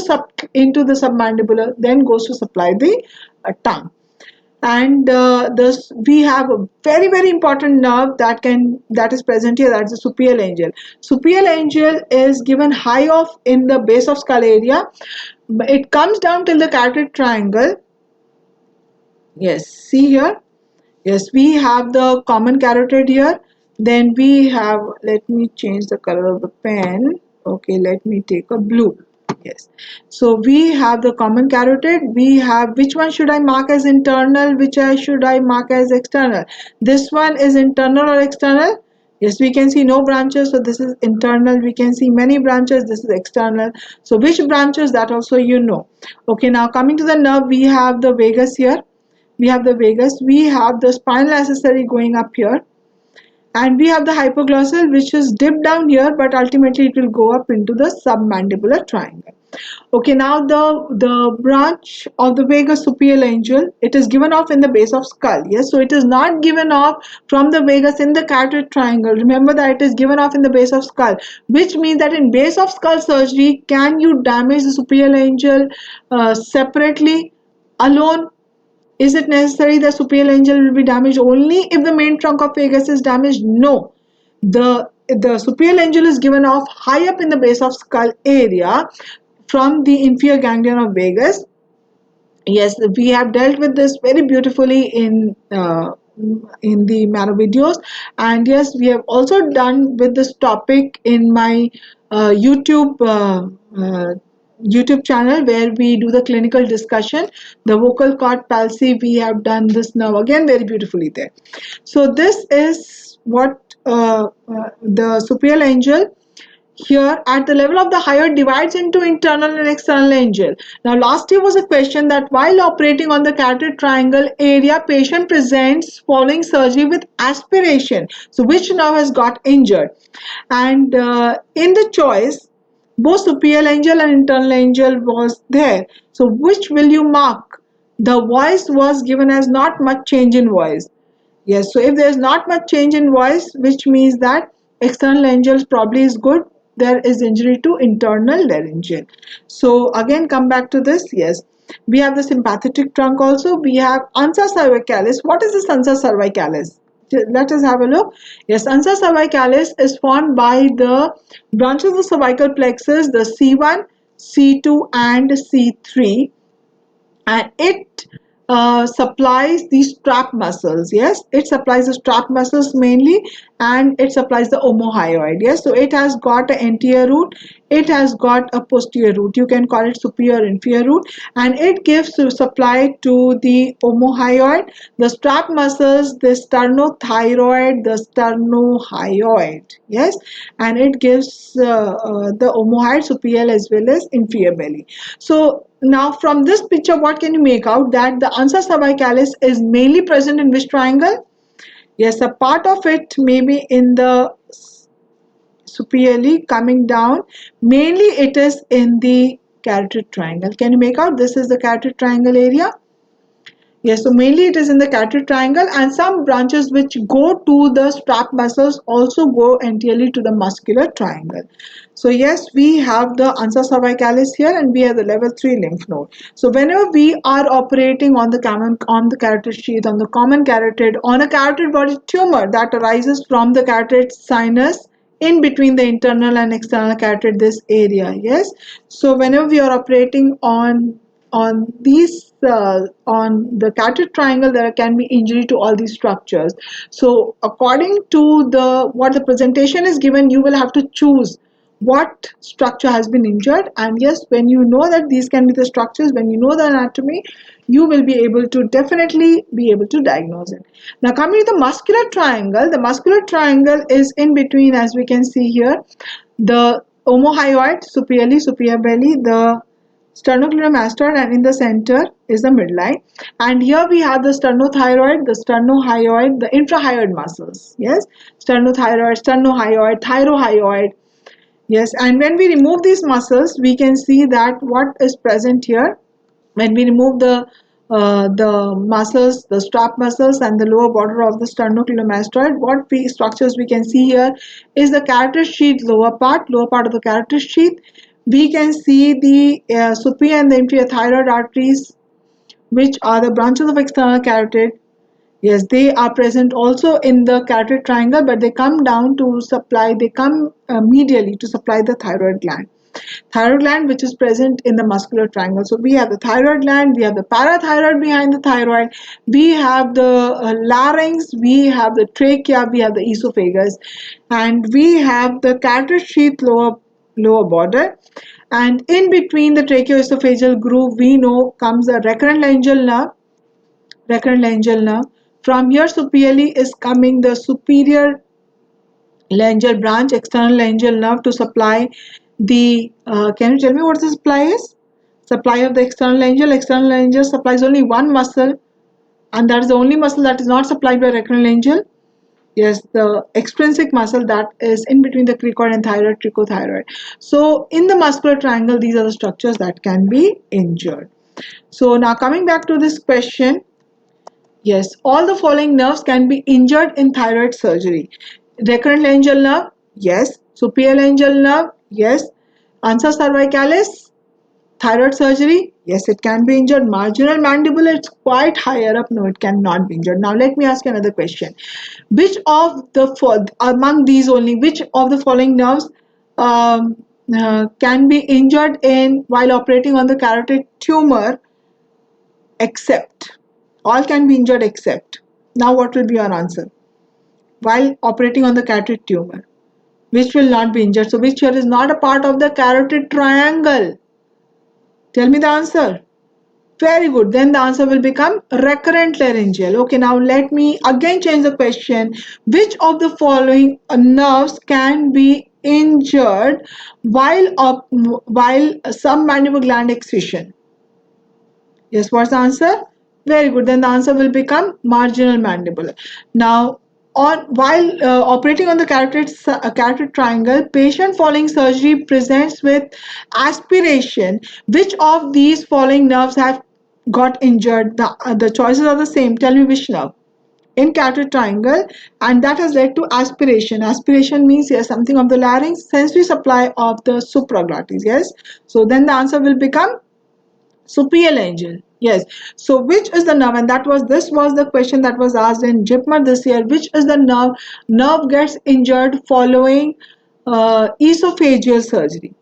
submandibular, then goes to supply the tongue. And this, we have a very important nerve that is present here, that is the superior Superior is given high off in the base of skull area. It comes down till the carotid triangle. Yes, see here. Yes, we have the common carotid here. Then we have, let me change the color of the pen. Okay, let me take a blue. Yes, so we have the common carotid. We have, which one should I mark as internal, which should I mark as external? This one is internal or external? Yes, we can see no branches, so this is internal. We can see many branches, this is external. So which branches, that also you know. Okay, now coming to the nerve, we have the vagus here. We have the vagus, we have the spinal accessory going up here, and we have the hypoglossal, which is dipped down here, but ultimately it will go up into the submandibular triangle. Okay, now the branch of the vagus superior, it is given off in the base of skull. Yes, so it is not given off from the vagus in the carotid triangle. Remember that it is given off in the base of skull, which means that in base of skull surgery, can you damage the superior separately, alone? Is it necessary the superior will be damaged only if the main trunk of vagus is damaged? No. The superior is given off high up in the base of skull area from the inferior ganglion of vagus. Yes, we have dealt with this very beautifully in the Mano videos, and yes, we have also done with this topic in my YouTube channel, where we do the clinical discussion. The vocal cord palsy, we have done this now again very beautifully there. So this is what the superior here at the level of the hyoid divides into internal and external laryngeal. Now last year was a question that while operating on the carotid triangle area, patient presents following surgery with aspiration. So which nerve has got injured? And in the choice, both superior laryngeal and internal laryngeal was there. So which will you mark? The voice was given as not much change in voice. Yes, so if there is not much change in voice, which means that external laryngeal probably is good, there is injury to internal laryngeal. So again, come back to this. Yes, we have the sympathetic trunk also. We have ansa cervicalis. What is this ansa cervicalis? Let us have a look. Yes, ansa cervicalis is formed by the branches of the cervical plexus, the C1, C2 and C3, and it supplies the strap muscles. Yes, it supplies the strap muscles mainly, and it supplies the omohyoid. Yes, so it has got an anterior root, it has got a posterior root. You can call it superior inferior root, and it gives supply to the omohyoid, the strap muscles, the sternothyroid, the sternohyoid. Yes, and it gives the omohyoid, superior as well as inferior belly. So now from this picture, what can you make out? That the ansa cervicalis is mainly present in which triangle? Yes, a part of it may be in the superiorly coming down. Mainly it is in the carotid triangle. Can you make out? This is the carotid triangle area. Yes, so mainly it is in the carotid triangle, and some branches which go to the strap muscles also go anteriorly to the muscular triangle. So yes, we have the ansa cervicalis here, and we have the level 3 lymph node. So whenever we are operating on the carotid sheath, on the common carotid, on a carotid body tumor that arises from the carotid sinus in between the internal and external carotid, this area, yes. So whenever we are operating on the carotid triangle, there can be injury to all these structures. So according to the what the presentation is given, you will have to choose what structure has been injured. And yes, when you know that these can be the structures, when you know the anatomy, you will be able to definitely be able to diagnose it. Now coming to the muscular triangle, the muscular triangle is in between, as we can see here, the omohyoid, superior belly, the sternocleidomastoid, and in the center is the midline. And here we have the sternothyroid, the sternohyoid, the infrahyoid muscles. Yes, sternothyroid, sternohyoid, thyrohyoid. Yes, and when we remove these muscles, we can see that what is present here. When we remove the muscles, the strap muscles, and the lower border of the sternocleidomastoid, what structures we can see here is the carotid sheath lower part of the carotid sheath. We can see the superior and the inferior thyroid arteries, which are the branches of external carotid. Yes, they are present also in the carotid triangle, but they come down to supply, they come medially to supply the thyroid gland. Thyroid gland, which is present in the muscular triangle. So we have the thyroid gland, we have the parathyroid behind the thyroid, we have the larynx, we have the trachea, we have the esophagus, and we have the carotid sheath lower border. And in between the tracheoesophageal groove, we know comes the recurrent laryngeal nerve. From here superiorly is coming the superior laryngeal branch, external laryngeal nerve, to supply the, can you tell me what the supply is? Supply of the external laryngeal supplies only one muscle, and that is the only muscle that is not supplied by recurrent laryngeal. Yes, the extrinsic muscle that is in between the cricoid and thyroid, tricothyroid. So in the muscular triangle, these are the structures that can be injured. So now coming back to this question, yes, all the following nerves can be injured in thyroid surgery. Recurrent laryngeal nerve, yes. Superior laryngeal nerve, yes. Ansa cervicalis, thyroid surgery, yes, it can be injured. Marginal mandibular, it's quite higher up, no, it cannot be injured. Now let me ask you another question. Which of the among these only, which of the following nerves can be injured in while operating on the carotid tumor, except? All can be injured except. Now what will be your answer? While operating on the carotid tumor, which will not be injured? So which here is not a part of the carotid triangle? Tell me the answer. Very good. Then the answer will become recurrent laryngeal. Okay, now let me again change the question. Which of the following nerves can be injured while submandibular gland excision? Yes, what's the answer? Very good. Then the answer will become marginal mandibular. Now, while operating on the carotid triangle, patient following surgery presents with aspiration. Which of these following nerves have got injured? The choices are the same. Tell me which nerve in carotid triangle, and that has led to aspiration. Aspiration means yes, something of the larynx, sensory supply of the supraglottis. Yes, so then the answer will become superior laryngeal. Yes. So which is the nerve? And this was the question that was asked in JIPMER this year. Which is the nerve? Nerve gets injured following esophageal surgery.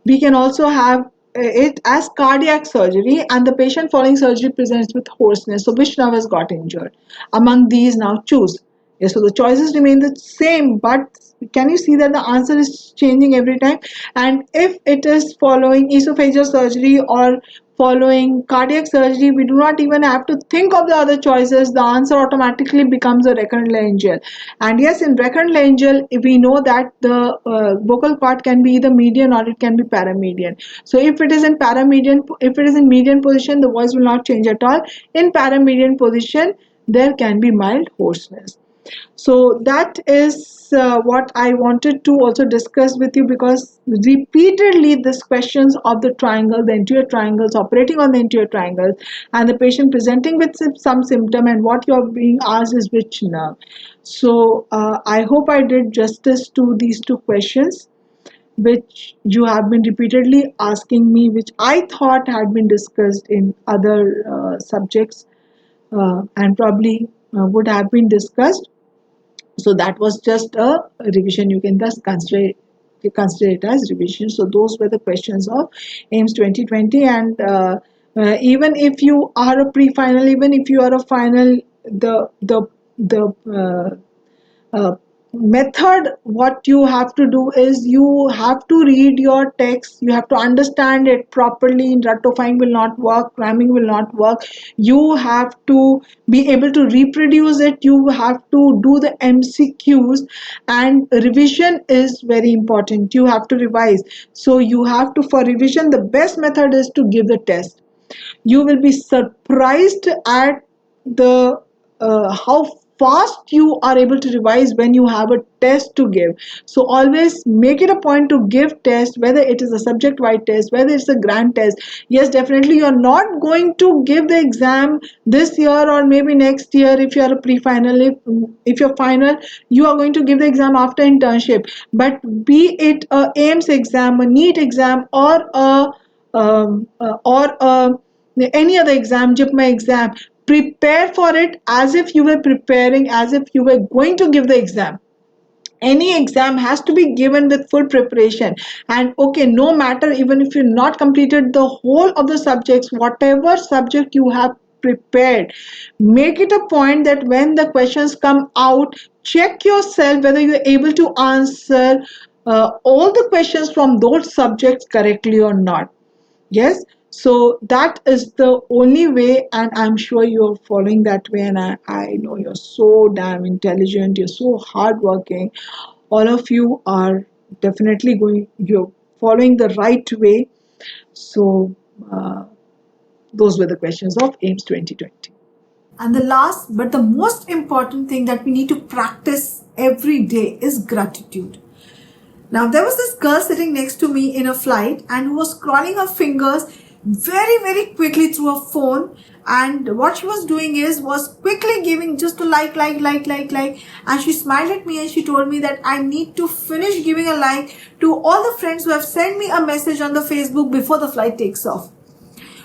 We can also have it as cardiac surgery, and the patient following surgery presents with hoarseness. So which nerve has got injured? Among these, now choose. Yes, so the choices remain the same, but can you see that the answer is changing every time? And if it is following esophageal surgery or following cardiac surgery, we do not even have to think of the other choices. The answer automatically becomes a recurrent laryngeal. And yes, in recurrent laryngeal, we know that the vocal cord can be either median or it can be paramedian. So if it is in median position, the voice will not change at all. In paramedian position, there can be mild hoarseness. So that is what I wanted to also discuss with you, because repeatedly these questions of the triangle, the anterior triangles, operating on the anterior triangles, and the patient presenting with some symptom, and what you're being asked is which nerve. So I hope I did justice to these two questions which you have been repeatedly asking me, which I thought had been discussed in other subjects and probably would have been discussed. So that was just a revision. You can thus consider it as revision. So those were the questions of AIMS 2020. And even if you are a pre-final, even if you are a final, the method, what you have to do is you have to read your text, you have to understand it properly. Rattofying will not work, cramming will not work. You have to be able to reproduce it, you have to do the MCQs, and revision is very important. You have to revise. So you have to, for revision, the best method is to give the test. You will be surprised at the how fast you are able to revise when you have a test to give. So always make it a point to give test, whether it is a subject wide test, whether it's a grand test. Yes, definitely you are not going to give the exam this year or maybe next year. If you are a pre-final, if you're final, you are going to give the exam after internship. But be it a AIMS exam, a NEET exam, or a any other exam, JIPMA exam, prepare for it as if you were preparing, as if you were going to give the exam. Any exam has to be given with full preparation. And okay, no matter, even if you not completed the whole of the subjects, whatever subject you have prepared, make it a point that when the questions come out, check yourself whether you're able to answer all the questions from those subjects correctly or not. Yes, so that is the only way, and I'm sure you're following that way. And I know you're so damn intelligent, you're so hardworking. All of you are definitely you're following the right way. So, those were the questions of AIMS 2020. And the last but the most important thing that we need to practice every day is gratitude. Now, there was this girl sitting next to me in a flight and who was scrolling her fingers very, very quickly through her phone. And what she was doing was quickly giving just a like. And she smiled at me and she told me that I need to finish giving a like to all the friends who have sent me a message on the Facebook before the flight takes off.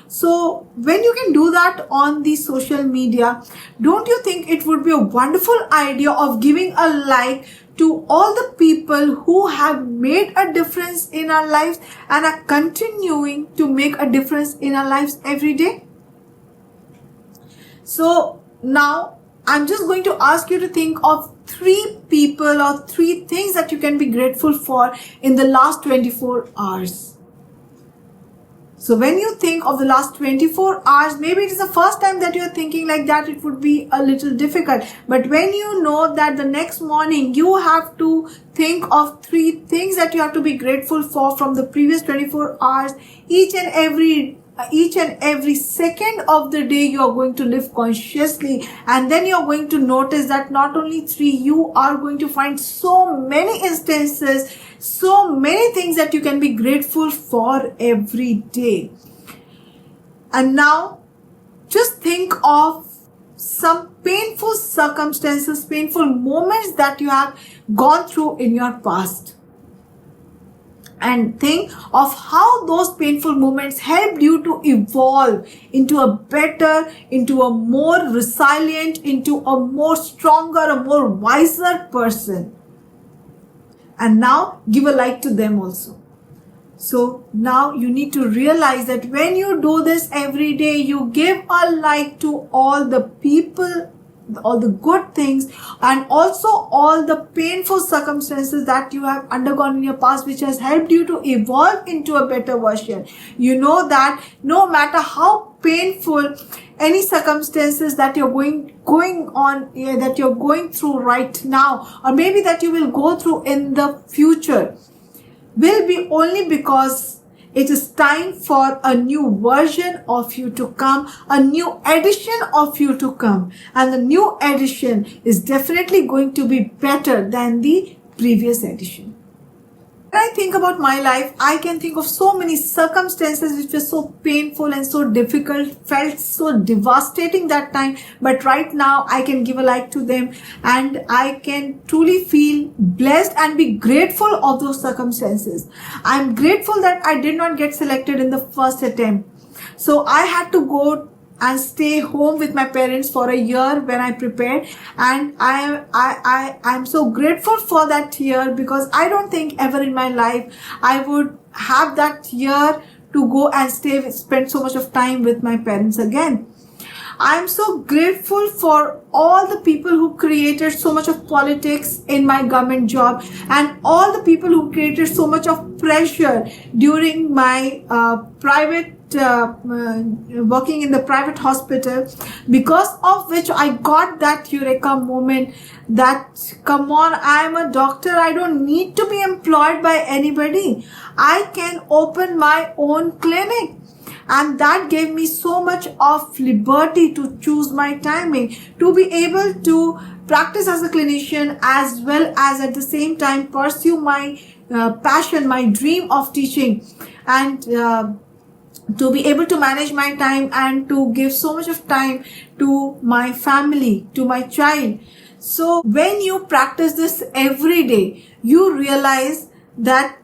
So when you can do that on the social media, don't you think it would be a wonderful idea of giving a like to all the people who have made a difference in our lives and are continuing to make a difference in our lives every day? So now I'm just going to ask you to think of 3 people or 3 things that you can be grateful for in the last 24 hours. So when you think of the last 24 hours, maybe it is the first time that you're thinking like that, it would be a little difficult. But when you know that the next morning you have to think of 3 things that you have to be grateful for from the previous 24 hours, each and every second of the day you are going to live consciously, and then you are going to notice that not only 3, you are going to find so many instances, so many things that you can be grateful for every day. And now just think of some painful circumstances, painful moments that you have gone through in your past, and think of how those painful moments helped you to evolve into a better, into a more resilient, into a more stronger, a more wiser person. And now give a like to them also. So now you need to realize that when you do this every day, you give a like to all the people, all the good things, and also all the painful circumstances that you have undergone in your past, which has helped you to evolve into a better version. You know that no matter how painful any circumstances that you're going that you're going through right now, or maybe that you will go through in the future, will be only because It is time for a new version of you to come, a new edition of you to come. And the new edition is definitely going to be better than the previous edition. When I think about my life, I can think of so many circumstances which were so painful and so difficult, felt so devastating that time. But right now, I can give a like to them, and I can truly feel blessed and be grateful of those circumstances. I'm grateful that I did not get selected in the first attempt. So I had to go and stay home with my parents for a year when I prepared, and I'm so grateful for that year, because I don't think ever in my life I would have that year to go and spend so much of time with my parents again. I'm so grateful for all the people who created so much of politics in my government job, and all the people who created so much of pressure during my working in the private hospital, because of which I got that eureka moment that, come on, I am a doctor, I don't need to be employed by anybody, I can open my own clinic. And that gave me so much of liberty to choose my timing, to be able to practice as a clinician, as well as at the same time pursue my passion, my dream of teaching, and to be able to manage my time and to give so much of time to my family, to my child. So when you practice this every day, you realize that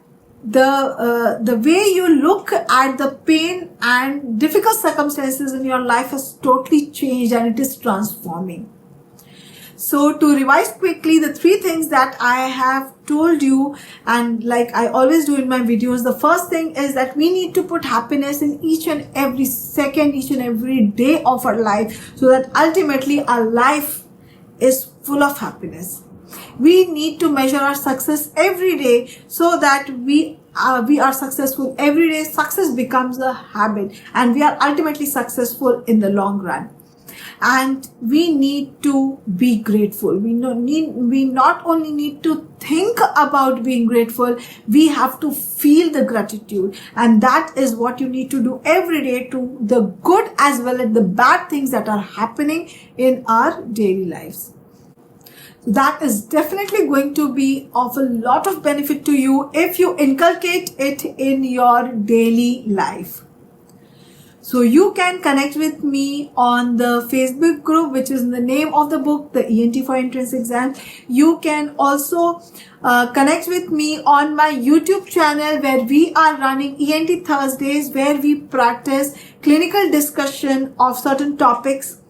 the way you look at the pain and difficult circumstances in your life has totally changed, and it is transforming. So to revise quickly the 3 things that I have told you, and like I always do in my videos, the first thing is that we need to put happiness in each and every second, each and every day of our life, so that ultimately our life is full of happiness. We need to measure our success every day, so that we are successful every day. Success becomes a habit, and we are ultimately successful in the long run. And we need to be grateful. We not only need to think about being grateful, we have to feel the gratitude. And that is what you need to do every day, to the good as well as the bad things that are happening in our daily lives. That is definitely going to be of a lot of benefit to you if you inculcate it in your daily life. So you can connect with me on the Facebook group, which is in the name of the book, the ENT for Entrance Exam. You can also connect with me on my YouTube channel, where we are running ENT Thursdays, where we practice clinical discussion of certain topics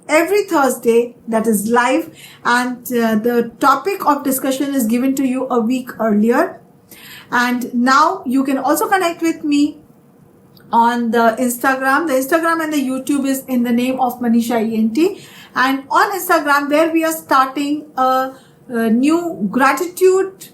every Thursday, that is live, and the topic of discussion is given to you a week earlier. And now you can also connect with me on the Instagram. The Instagram and the YouTube is in the name of Manisha ENT. And on Instagram, where we are starting a new gratitude,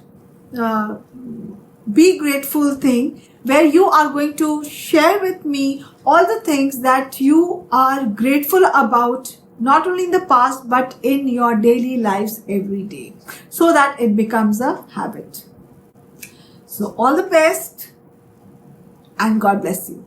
be grateful thing, where you are going to share with me all the things that you are grateful about, not only in the past, but in your daily lives every day, so that it becomes a habit. So all the best, and God bless you.